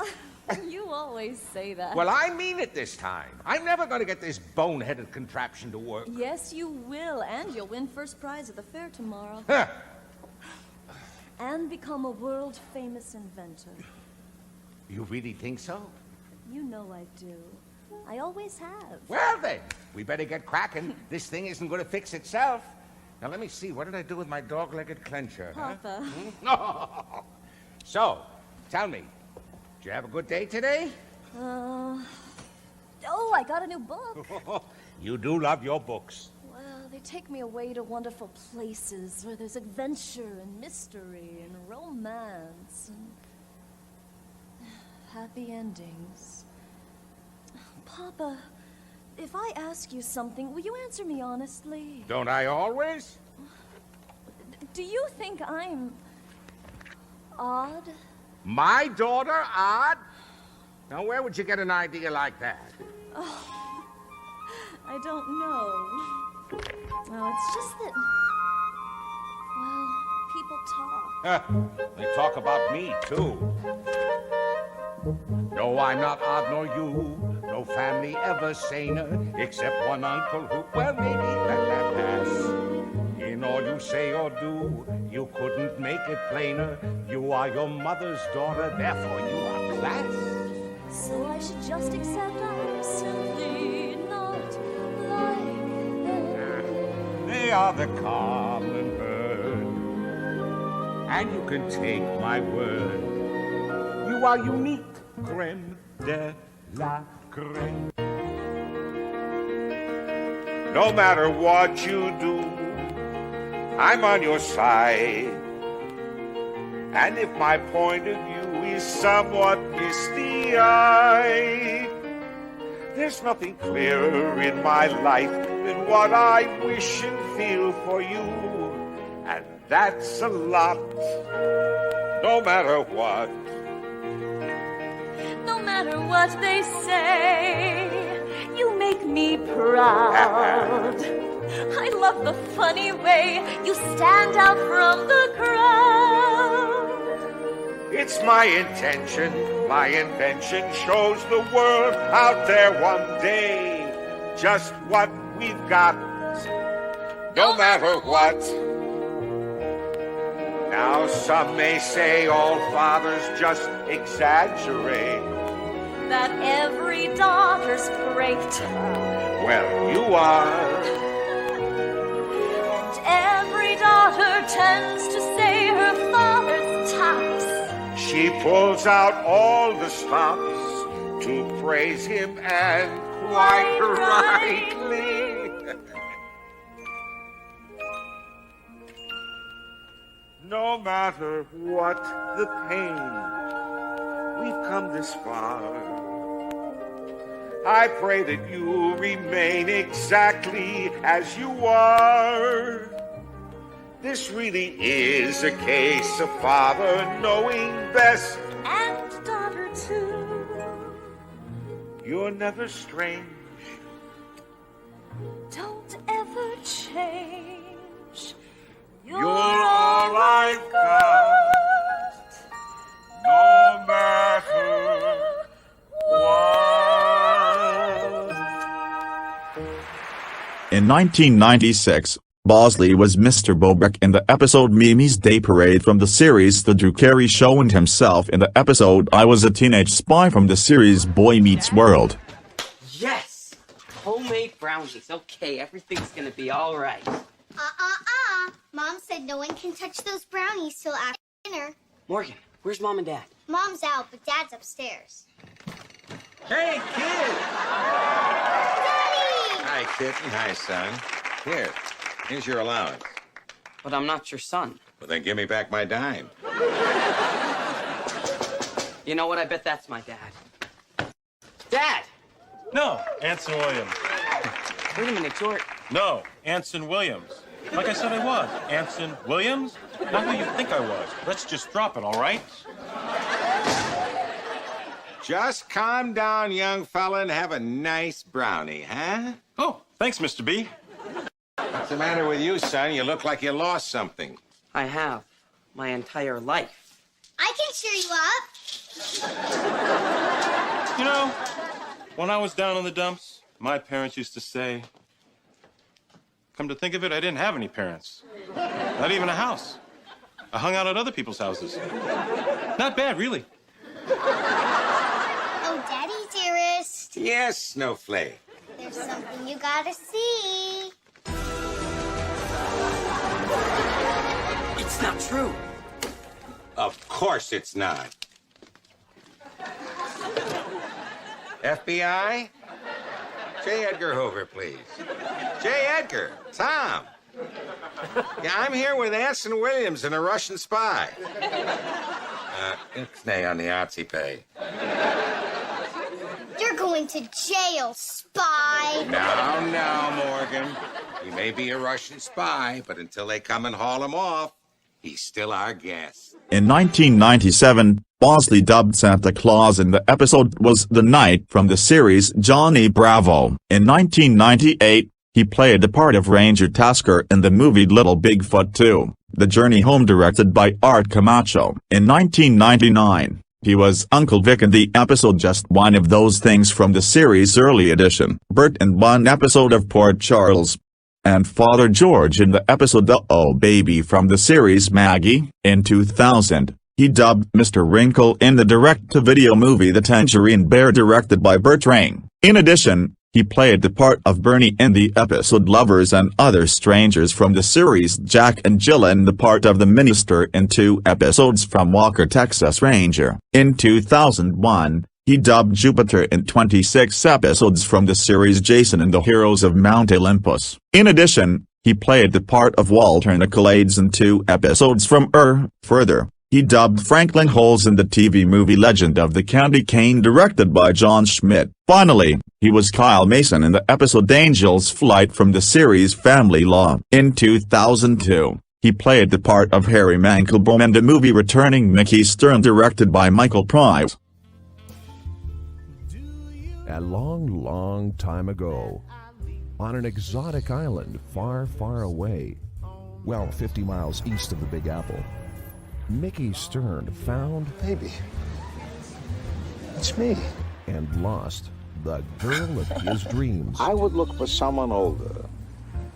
You always say that. Well, I mean it this time. I'm never going to get this boneheaded contraption to work. Yes, you will, and you'll win first prize at the fair tomorrow. Huh. And become a world-famous inventor. You really think so? You know I do. I always have. Well, then, we better get cracking. This thing isn't going to fix itself. Now, let me see. What did I do with my dog-legged clencher? Papa. Huh? No. So, tell me, did you have a good day today? Oh, I got a new book. You do love your books. Well, they take me away to wonderful places where there's adventure and mystery and romance and happy endings. Papa, if I ask you something, will you answer me honestly? Don't I always? Do you think I'm odd? My daughter, odd? Now, where would you get an idea like that? Oh, I don't know. No, it's just that, well, people talk. They talk about me, too. No, I'm not odd nor you. No family ever saner, except one uncle who, well, maybe let that pass. In all you say or do, you couldn't make it plainer. You are your mother's daughter, therefore you are class. So I should just accept I'm simply not like them. They are the common herd, and you can take my word. You are unique, creme de la creme. No matter what you do, I'm on your side. And if my point of view is somewhat misty-eyed, there's nothing clearer in my life than what I wish and feel for you. And that's a lot, no matter what. No matter what they say, you make me proud. I love the funny way you stand out from the crowd. It's my intention, my invention shows the world out there one day just what we've got, no matter what. Now some may say all fathers just exaggerate, that every daughter's great. Well, you are. And every daughter tends to say her father's tops. She pulls out all the stops to praise him, and quite rightly. No matter what the pain, we've come this far. I pray that you remain exactly as you are. This really is a case of father knowing best. And daughter too. You're never strange. Don't ever change. You're all I've got. No matter In 1996, Bosley was Mr. Bobek in the episode Mimi's Day Parade from the series The Drew Carey Show and himself in the episode I Was a Teenage Spy from the series Boy Meets World. Yes! Homemade brownies. Okay, everything's gonna be all right. Mom said no one can touch those brownies till after dinner. Morgan, where's Mom and Dad? Mom's out, but Dad's upstairs. Hey, kid! Daddy! Hi, kitten. Hi, son. Here, here's your allowance. But I'm not your son. Well, then give me back my dime. You know what? I bet that's my dad. Dad! No, Anson Williams. Wait a minute, George. No, Anson Williams. Like I said I was. Anson Williams? Not who you think I was. Let's just drop it, all right? Just calm down, young fella, and have a nice brownie, huh? Oh, thanks, Mr. B. What's the matter with you, son? You look like you lost something. I have. My entire life. I can cheer you up. You know, when I was down in the dumps, my parents used to say, come to think of it, I didn't have any parents. Not even a house. I hung out at other people's houses. Not bad, really. Oh, Daddy dearest. Yes, Snowflake. There's something you gotta see. It's not true. Of course it's not. FBI? J. Edgar Hoover, please. J. Edgar, Tom. Yeah, I'm here with Anson Williams and a Russian spy. Ixnay on the Otzi pay. You're going to jail, spy. No, Morgan. He may be a Russian spy, but until they come and haul him off, he's still our guest. In 1997, Bosley dubbed Santa Claus in the episode Was the Night from the series Johnny Bravo. In 1998, he played the part of Ranger Tasker in the movie Little Bigfoot 2, The Journey Home directed by Art Camacho. In 1999, he was Uncle Vic in the episode Just One of Those Things from the series Early Edition, Bert in one episode of Port Charles, and Father George in the episode Uh-Oh Baby from the series Maggie. In 2000, he dubbed Mr. Wrinkle in the direct-to-video movie The Tangerine Bear directed by Burt Rein. In addition, he played the part of Bernie in the episode Lovers and Other Strangers from the series Jack and Jill and the part of the minister in 2 episodes from Walker, Texas Ranger. In 2001, he dubbed Jupiter in 26 episodes from the series Jason and the Heroes of Mount Olympus. In addition, he played the part of Walter Nicolaides in 2 episodes from Further, he dubbed Franklin Holes in the TV movie Legend of the Candy Cane directed by John Schmidt. Finally, he was Kyle Mason in the episode Angel's Flight from the series Family Law. In 2002, he played the part of Harry Mankelbaum in the movie Returning Mickey Stern directed by Michael Price. A long, long time ago, on an exotic island far, far away, well, 50 miles east of the Big Apple, Mickey Stern found... Baby, it's me. And lost the girl of his dreams. I would look for someone older,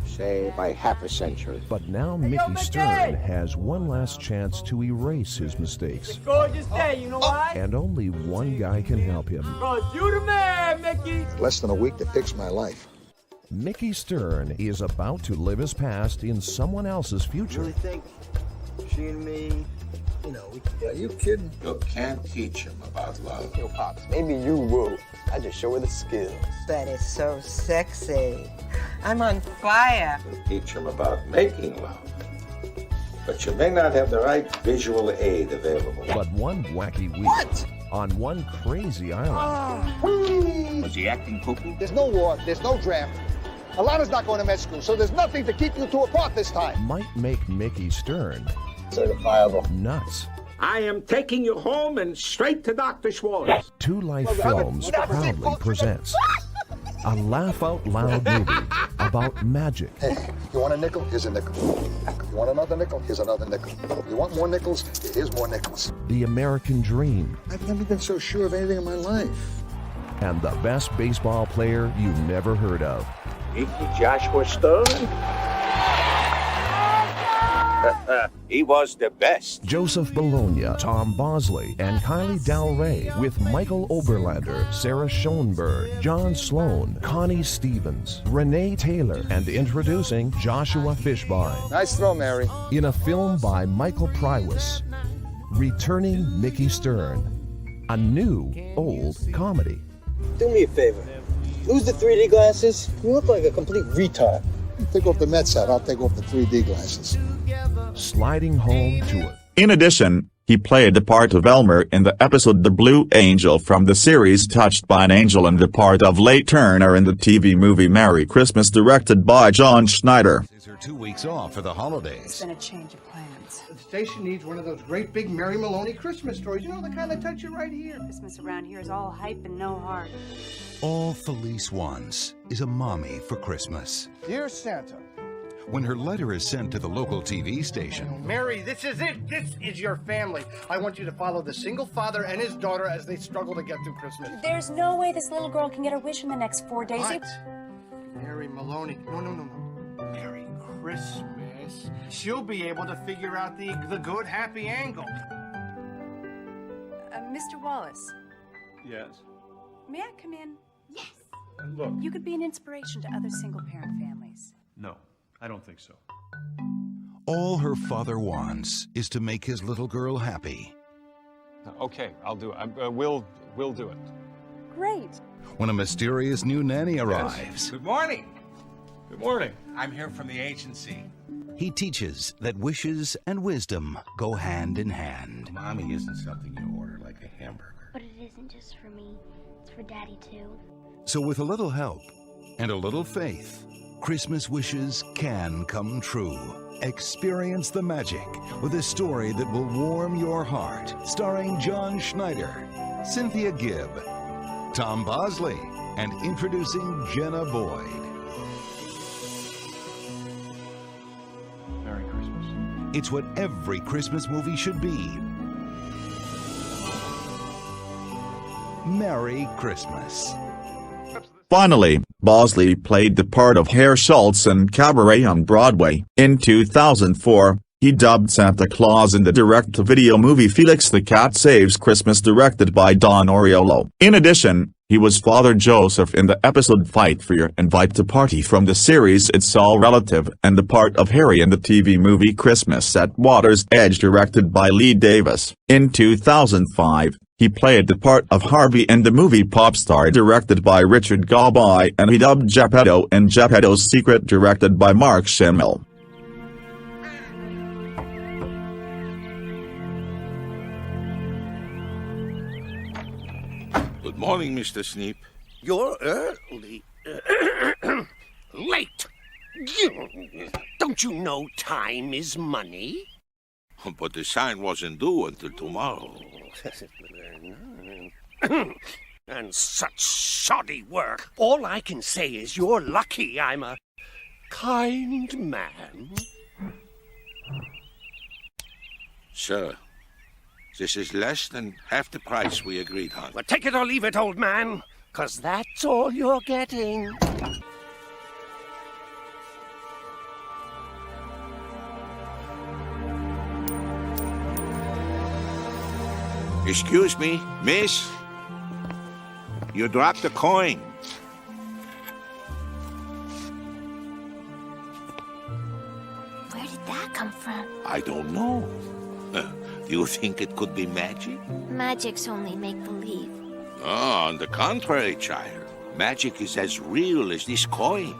say by half a century. But now Mickey Stern has one last chance to erase his mistakes. Gorgeous day, you know why? And only one guy can help him. Because you the man, Mickey. Less than a week to fix my life. Mickey Stern is about to live his past in someone else's future. Really think she and me, you know, are you kidding? You can't teach him about love. Yo, Pops, maybe you will. I just show her the skills. That is so sexy. I'm on fire. You teach him about making love. But you may not have the right visual aid available. But one wacky week, on one crazy island. Was he acting cuckoo? There's no war, there's no draft. Alana's not going to med school, so there's nothing to keep you two apart this time. Might make Mickey Stern certifiable nuts. I am taking you home and straight to Dr. Schwartz. 2 Life Films proudly presents a laugh-out-loud movie about magic. Hey, you want a nickel? Here's a nickel. You want another nickel? Here's another nickel. You want more nickels? Here's more nickels. The American Dream. I've never been so sure of anything in my life. And the best baseball player you never heard of. Joshua Stern? He was the best. Joseph Bologna, Tom Bosley, and Kylie Del Rey with Michael Oberlander, Sarah Schoenberg, John Sloan, Connie Stevens, Renee Taylor, and introducing Joshua Fishbein. Nice throw, Mary. In a film by Michael Prywis, Returning Mickey Stern, a new old comedy. Do me a favor. Lose the 3D glasses. You look like a complete retard. You take off the Mets hat, I'll take off the 3D glasses. Sliding home to it. In addition, he played the part of Elmer in the episode The Blue Angel from the series Touched by an Angel and the part of Leigh Turner in the TV movie Merry Christmas directed by John Schneider. These are 2 weeks off for the holidays. It's been a change of plans. The station needs one of those great big Mary Maloney Christmas stories. You know, the kind that touch you right here. Christmas around here is all hype and no heart. All Felice wants is a mommy for Christmas. Dear Santa. When her letter is sent to the local TV station, Mary, this is it. This is your family. I want you to follow the single father and his daughter as they struggle to get through Christmas. There's no way this little girl can get her wish in the next 4 days. What? Mary Maloney. No. Merry Christmas. She'll be able to figure out the good, happy angle. Mr. Wallace, Yes. may I come in? Yes. Look. You could be an inspiration to other single-parent families. No, I don't think so. all her father wants is to make his little girl happy. Okay, I'll do it. We'll do it. Great. When a mysterious new nanny arrives, Yes. Good morning. Good morning. I'm here from the agency. he teaches that wishes and wisdom go hand in hand. Mommy isn't something you order like a hamburger. But it isn't just for me. It's for Daddy, too. So with a little help and a little faith, Christmas wishes can come true. Experience the magic with a story that will warm your heart. Starring John Schneider, Cynthia Gibb, Tom Bosley, and introducing Jenna Boyd. Merry Christmas. It's what every Christmas movie should be. Merry Christmas. Finally, Bosley played the part of Herr Schultz in Cabaret on Broadway. In 2004, he dubbed Santa Claus in the direct-to-video movie Felix the Cat Saves Christmas directed by Don Oriolo. In addition, he was Father Joseph in the episode Fight for Your Invite to Party from the series It's All Relative and the part of Harry in the TV movie Christmas at Water's Edge directed by Lee Davis. In 2005, he played the part of Harvey in the movie Popstar directed by Richard Galby, and he dubbed Geppetto in Geppetto's Secret directed by Mark Schimmel. Good morning, Mr. Sneap. You're early. Late. Don't you know time is money? But the sign wasn't due until tomorrow. And such shoddy work. All I can say is you're lucky I'm a kind man. Sir, this is less than half the price we agreed on. Well, take it or leave it, old man, 'cause that's all you're getting. Excuse me, miss? You dropped a coin. Where did that come from? I don't know. Do you think it could be magic? Magic's only make-believe. Oh, on the contrary, child. Magic is as real as this coin.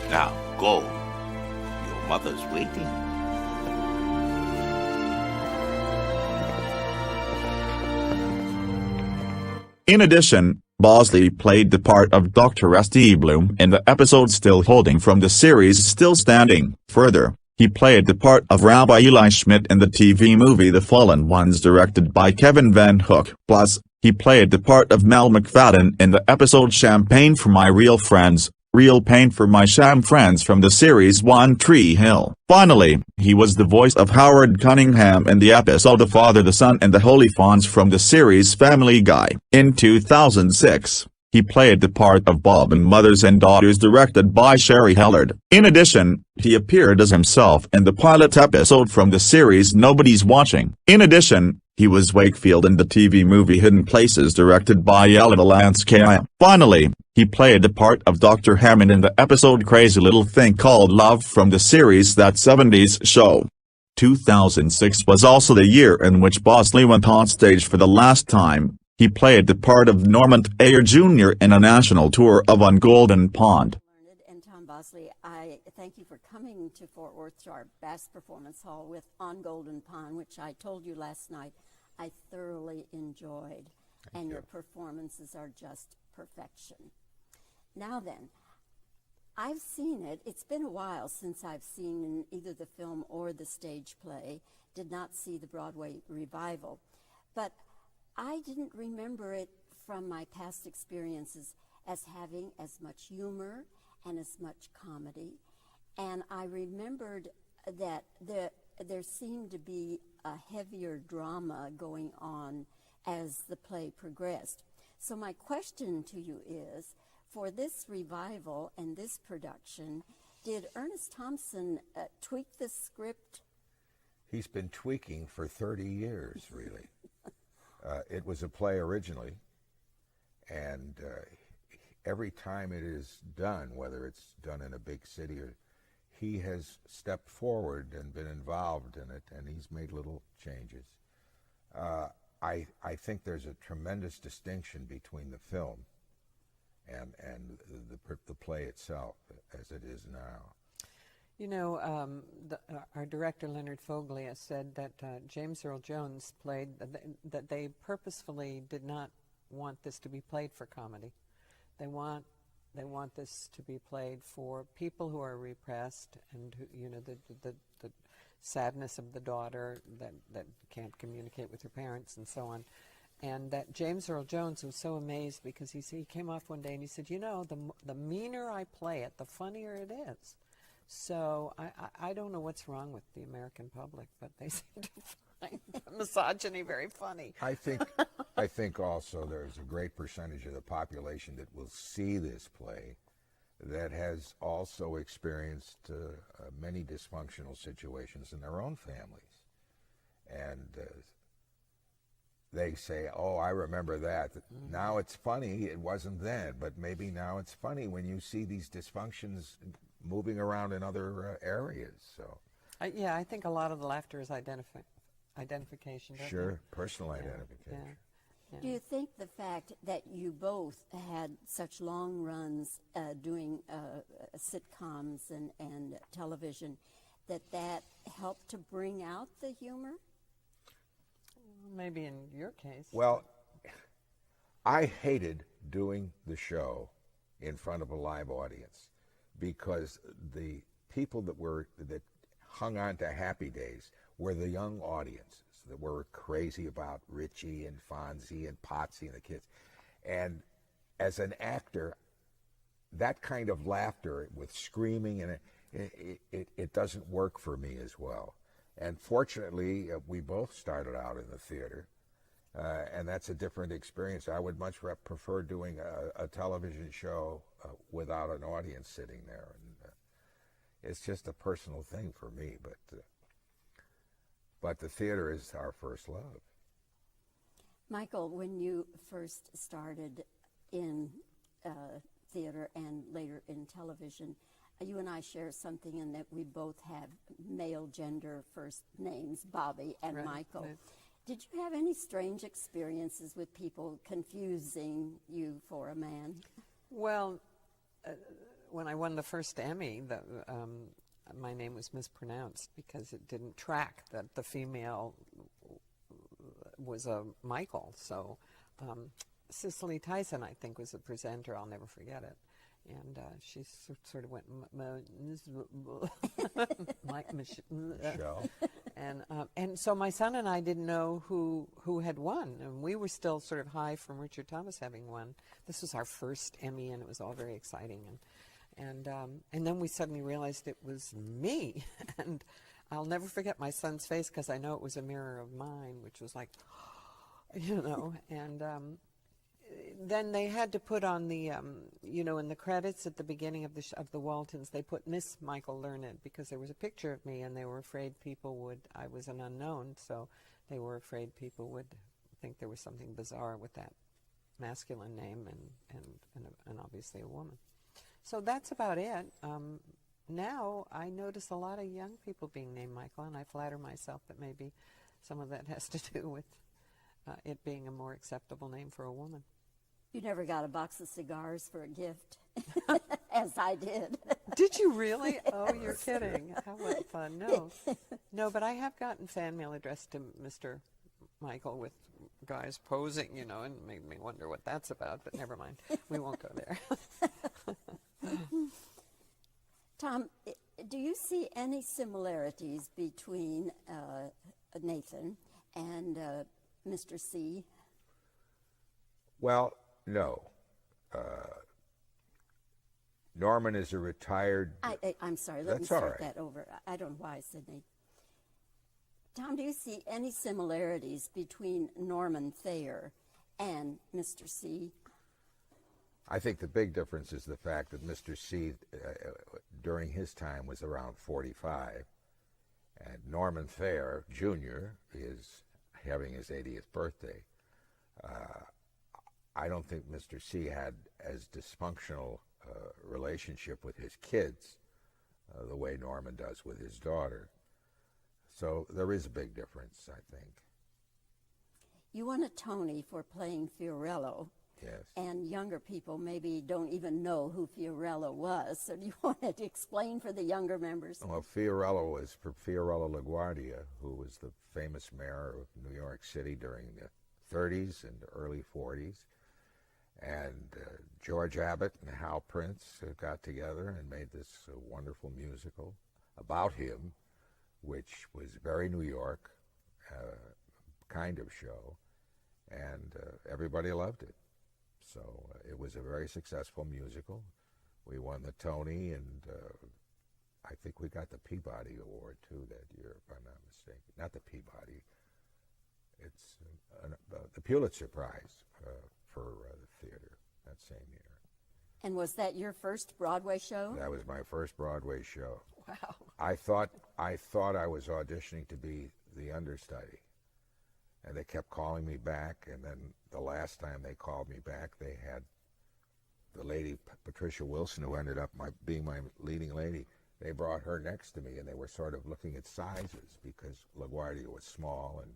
Now, go. Your mother's waiting. In addition, Bosley played the part of Dr. S.T. Bloom in the episode Still Holding from the series Still Standing. Further, he played the part of Rabbi Eli Schmidt in the TV movie The Fallen Ones directed by Kevin Van Hook. Plus, he played the part of Mel McFadden in the episode Champagne for My Real Friends, real pain for my sham friends from the series One Tree Hill. Finally, he was the voice of Howard Cunningham in the episode The Father, the Son and the Holy Fawns from the series Family Guy. In 2006, he played the part of Bob in Mothers and Daughters, directed by Sherry Hellard. In addition, he appeared as himself in the pilot episode from the series Nobody's Watching. In addition, he was Wakefield in the TV movie Hidden Places, directed by ANGELA LANSBURY. Finally, he played the part of Dr. Hammond in the episode Crazy Little Thing Called Love from the series That 70s Show. 2006 was also the year in which Bosley went on stage for the last time. He played the part of Norman Ayer Jr. in a national tour of On Golden Pond. And Tom Bosley, I thank you for coming to Fort Worth to our Bass Performance Hall with On Golden Pond, which I told you last night I thoroughly enjoyed. And your performances are just perfection. Now then, I've seen it. It's been a while since I've seen either the film or the stage play. Did not see the Broadway revival. But I didn't remember it from my past experiences as having as much humor and as much comedy. And I remembered that there seemed to be a heavier drama going on as the play progressed. So my question to you is, for this revival and this production, did Ernest Thompson tweak the script? He's been tweaking for 30 years, really. It was a play originally, and every time it is done, whether it's done in a big city or, he has stepped forward and been involved in it, and he's made little changes. I think there's a tremendous distinction between the film and the play itself as it is now. You know, our director, Leonard Foglia, said that James Earl Jones played, that they purposefully did not want this to be played for comedy. They want this to be played for people who are repressed and who, you know, the sadness of the daughter that can't communicate with her parents and so on. And that James Earl Jones was so amazed because he came off one day and he said, you know, the meaner I play it, the funnier it is. So I don't know what's wrong with the American public, but they seem to find misogyny very funny. I think also there's a great percentage of the population that will see this play that has also experienced many dysfunctional situations in their own families. And they say, oh, I remember that. Mm-hmm. Now it's funny. It wasn't then, but maybe now it's funny when you see these dysfunctions moving around in other areas. So, yeah, I think a lot of the laughter is identification. Sure, personal identification. Yeah. Do you think the fact that you both had such long runs doing sitcoms and television, that helped to bring out the humor? Maybe in your case. Well, I hated doing the show in front of a live audience because the people that hung on to Happy Days were the young audiences that were crazy about Richie and Fonzie and Potsy and the kids. And as an actor, that kind of laughter with screaming, and it doesn't work for me as well. And fortunately, we both started out in the theater, and that's a different experience. I would much prefer doing a television show without an audience sitting there. And it's just a personal thing for me, but the theater is our first love. Michael, when you first started in theater and later in television, you and I share something in that we both have male gender first names, Bobby and Michael. Right. Did you have any strange experiences with people confusing you for a man? Well, when I won the first Emmy, my name was mispronounced because it didn't track that the female was a Michael. So Cicely Tyson, I think, was the presenter. I'll never forget it. And she sort of went, Michelle. And so my son and I didn't know who had won, and we were still sort of high from Richard Thomas having won. This was our first Emmy, and it was all very exciting. And then we suddenly realized it was me. And I'll never forget my son's face, because I know it was a mirror of mine, which was like, you know. And then they had to put on the, you know, in the credits at the beginning of the Waltons, they put Miss Michael Learned, because there was a picture of me, and they were afraid people would, I was an unknown, so they were afraid people would think there was something bizarre with that masculine name and obviously a woman. So that's about it. Now I notice a lot of young people being named Michael, and I flatter myself that maybe some of that has to do with it being a more acceptable name for a woman. You never got a box of cigars for a gift, as I did. Did you really? Oh, you're kidding. How much fun. No. No, but I have gotten fan mail addressed to Mr. Michael with guys posing, you know, and made me wonder what that's about, but never mind. We won't go there. Tom, do you see any similarities between Nathan and Mr. C? Well, no. Norman is a retired... I'm sorry, let me That's all start right. that over. I don't know why I said Nathan. Tom, do you see any similarities between Norman Thayer and Mr. C? I think the big difference is the fact that Mr. C, during his time, was around 45, and Norman Thayer, Jr., is having his 80th birthday. I don't think Mr. C had as dysfunctional a relationship with his kids the way Norman does with his daughter. So there is a big difference, I think. You won a Tony for playing Fiorello. Yes. And younger people maybe don't even know who Fiorello was. So do you want to explain for the younger members? Well, Fiorello was for Fiorello LaGuardia, who was the famous mayor of New York City during the 30s and early 40s. And George Abbott and Hal Prince got together and made this wonderful musical about him, which was very New York kind of show, and everybody loved it. So it was a very successful musical. We won the Tony, and I think we got the Peabody Award too that year, if I'm not mistaken. Not the Peabody. It's the Pulitzer Prize for the theater that same year. And was that your first Broadway show? That was my first Broadway show. Wow. I thought I was auditioning to be the understudy, and they kept calling me back. And then the last time they called me back, they had the lady Patricia Wilson, who ended up being my leading lady. They brought her next to me, and they were sort of looking at sizes because LaGuardia was small, and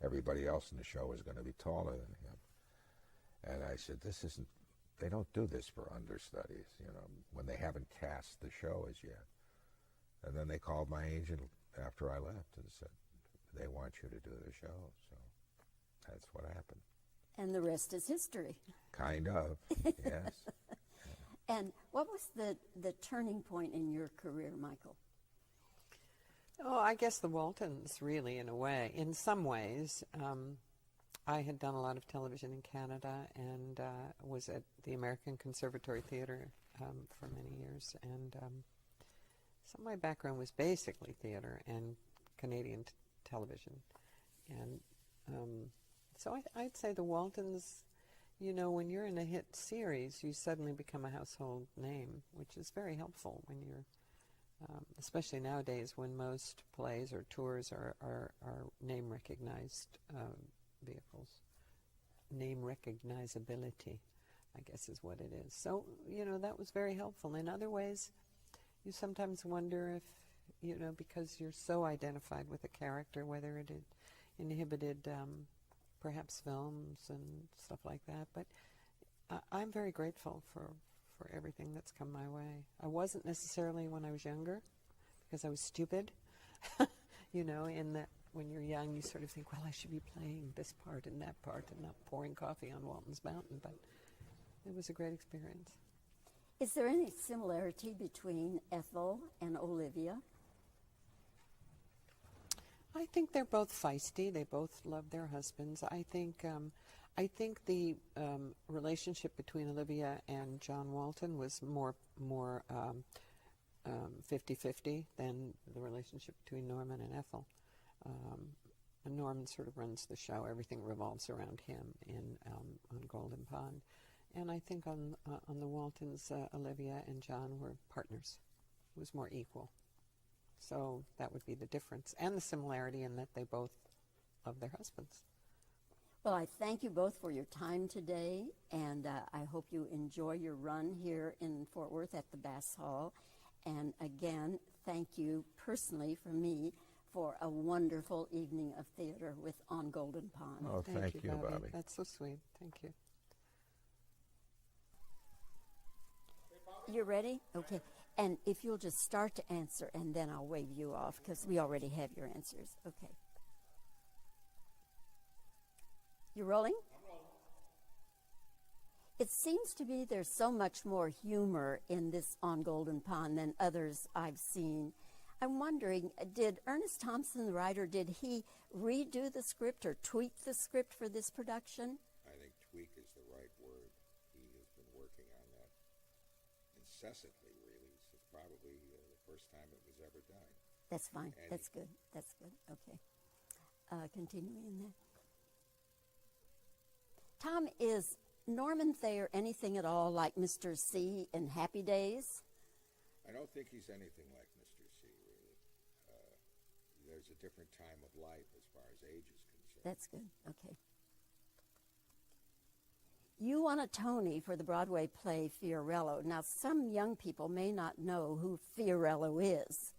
everybody else in the show was going to be taller than him. And I said, "This isn't. They don't do this for understudies, you know, when they haven't cast the show as yet." And then they called my agent after I left and said, "They want you to do the show." So that's what happened. And the rest is history. Kind of, yes. And what was the turning point in your career, Michael? Oh, I guess the Waltons, really, in a way. In some ways, I had done a lot of television in Canada and was at the American Conservatory Theatre for many years. And so my background was basically theater and Canadian television. And so I'd say the Waltons, you know, when you're in a hit series, you suddenly become a household name, which is very helpful when you're, especially nowadays when most plays or tours are name-recognized vehicles. Name recognizability, I guess, is what it is. So, you know, that was very helpful. In other ways, you sometimes wonder if, you know, because you're so identified with a character, whether it inhibited perhaps films and stuff like that. But I'm very grateful for everything that's come my way. I wasn't necessarily when I was younger, because I was stupid, you know, in that when you're young, you sort of think, well, I should be playing this part and that part and not pouring coffee on Walton's Mountain. But it was a great experience. Is there any similarity between Ethel and Olivia? I think they're both feisty. They both love their husbands. I think I think the relationship between Olivia and John Walton was more 50-50 than the relationship between Norman and Ethel. And Norman sort of runs the show. Everything revolves around him on Golden Pond. And I think on the Waltons, Olivia and John were partners. It was more equal. So that would be the difference. And the similarity in that they both love their husbands. Well, I thank you both for your time today, and I hope you enjoy your run here in Fort Worth at the Bass Hall. And again, thank you personally from me for a wonderful evening of theater with On Golden Pond. Oh, thank you, Bobby. That's so sweet. Thank you. You're ready? Okay. And if you'll just start to answer, and then I'll wave you off, because we already have your answers. Okay. You rolling? I'm rolling. It seems to me there's so much more humor in this On Golden Pond than others I've seen. I'm wondering, did Ernest Thompson, the writer, did he redo the script or tweak the script for this production? I think tweak is the right word. He has been working on that incessantly, really. This is probably the first time it was ever done. That's fine. And that's good. That's good. Okay. Continuing then. Tom, is Norman Thayer anything at all like Mr. C in Happy Days? I don't think he's anything like Mr. C, really. There's a different time of life as far as age is concerned. That's good. Okay. You won a Tony for the Broadway play Fiorello. Now, some young people may not know who Fiorello is.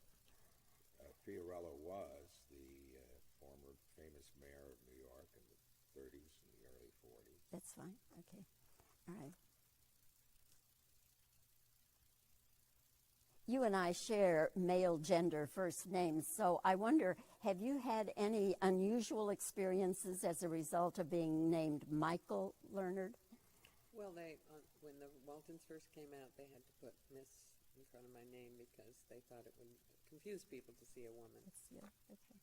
Fiorello was the former famous mayor of New York in the 30s and the early 40s. That's fine. Okay. All right. You and I share male gender first names, so I wonder, have you had any unusual experiences as a result of being named Michael Leonard? Well, when the Waltons first came out, they had to put Miss in front of my name because they thought it would confuse people to see a woman. Yeah, okay.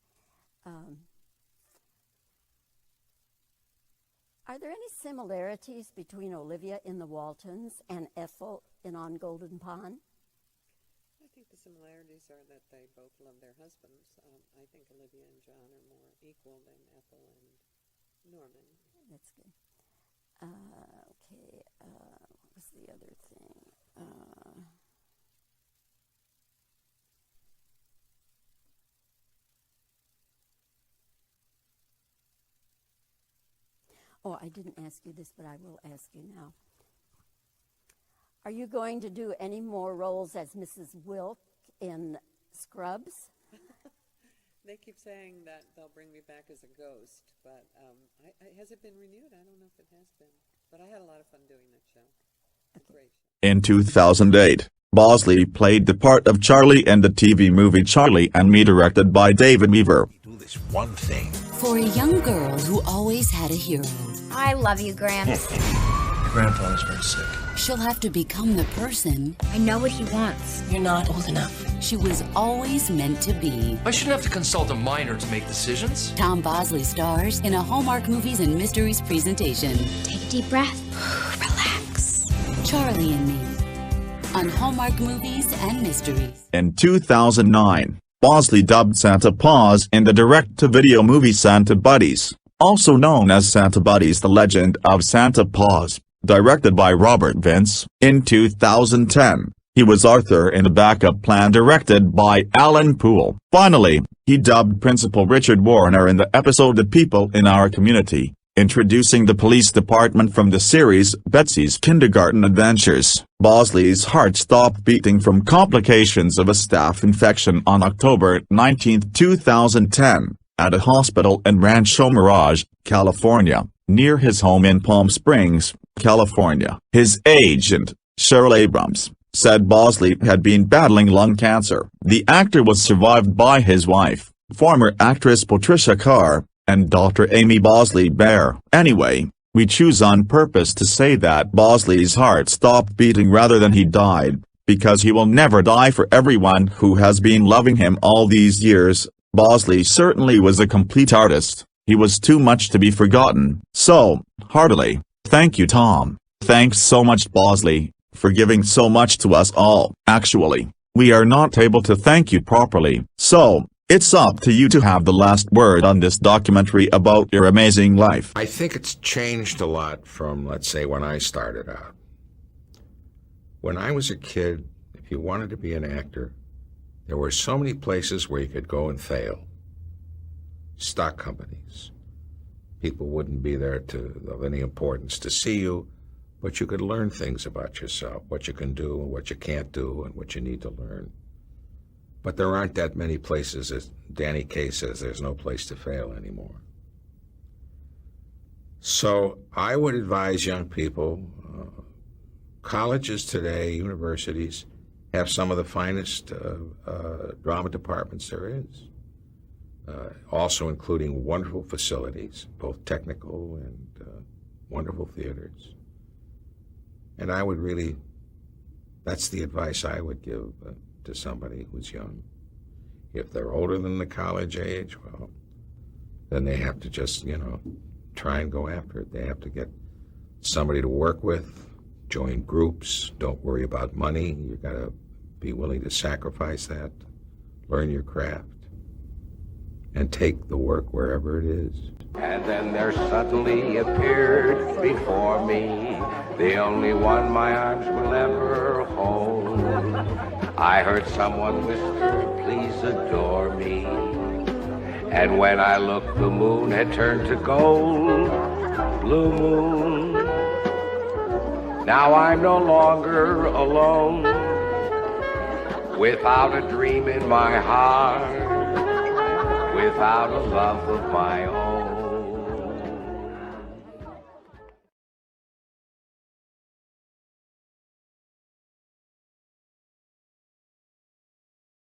Are there any similarities between Olivia in the Waltons and Ethel in On Golden Pond? I think the similarities are that they both love their husbands. I think Olivia and John are more equal than Ethel and Norman. That's good. Okay, what was the other thing? Oh, I didn't ask you this, but I will ask you now. Are you going to do any more roles as Mrs. Wilk in Scrubs? They keep saying that they'll bring me back as a ghost, but has it been renewed? I don't know if it has been, but I had a lot of fun doing that show. It's a great show. In 2008, Bosley played the part of Charlie in the TV movie Charlie and Me, directed by David Weaver. Do this one thing. For a young girl who always had a hero. I love you, Gramps. Your grandfather's very sick. She'll have to become the person. I know what he wants. You're not old enough. She was always meant to be. I shouldn't have to consult a minor to make decisions. Tom Bosley stars in a Hallmark Movies and Mysteries presentation. Take a deep breath. Relax. Charlie and Me. On Hallmark Movies and Mysteries. In 2009, Bosley dubbed Santa Paws in the direct-to-video movie Santa Buddies, also known as Santa Buddies: The Legend of Santa Paws, directed by Robert Vince. In 2010, he was Arthur in The Backup Plan, directed by Alan Poole. Finally, he dubbed Principal Richard Warner in the episode The People in Our Community, introducing the police department from the series Betsy's Kindergarten Adventures. Bosley's heart stopped beating from complications of a staph infection on October 19, 2010, at a hospital in Rancho Mirage, California, near his home in Palm Springs, California. His agent, Cheryl Abrams, said Bosley had been battling lung cancer. The actor was survived by his wife, former actress Patricia Carr, and daughter Amy Bosley Bear. Anyway, we choose on purpose to say that Bosley's heart stopped beating rather than he died, because he will never die. For everyone who has been loving him all these years, Bosley certainly was a complete artist. he was too much to be forgotten. So, heartily, thank you Tom. Thanks so much Bosley, for giving so much to us all. Actually, we are not able to thank you properly. So, it's up to you to have the last word on this documentary about your amazing life. I think it's changed a lot from, let's say, when I started out. When I was a kid, if you wanted to be an actor, there were so many places where you could go and fail. Stock companies. People wouldn't be there of any importance to see you, but you could learn things about yourself, what you can do and what you can't do and what you need to learn. But there aren't that many places, as Danny Kaye says, there's no place to fail anymore. So I would advise young people, colleges today, universities, have some of the finest drama departments there is, also including wonderful facilities, both technical and wonderful theaters. And I would really, that's the advice I would give to somebody who's young. If they're older than the college age, well, then they have to just, try and go after it. They have to get somebody to work with, join groups, don't worry about money. You've got to be willing to sacrifice that, learn your craft, and take the work wherever it is. And then there suddenly appeared before me the only one my arms will ever hold. I heard someone whisper, please adore me. And when I looked, the moon had turned to gold. Blue moon. Now I'm no longer alone, without a dream in my heart, without a love of my own.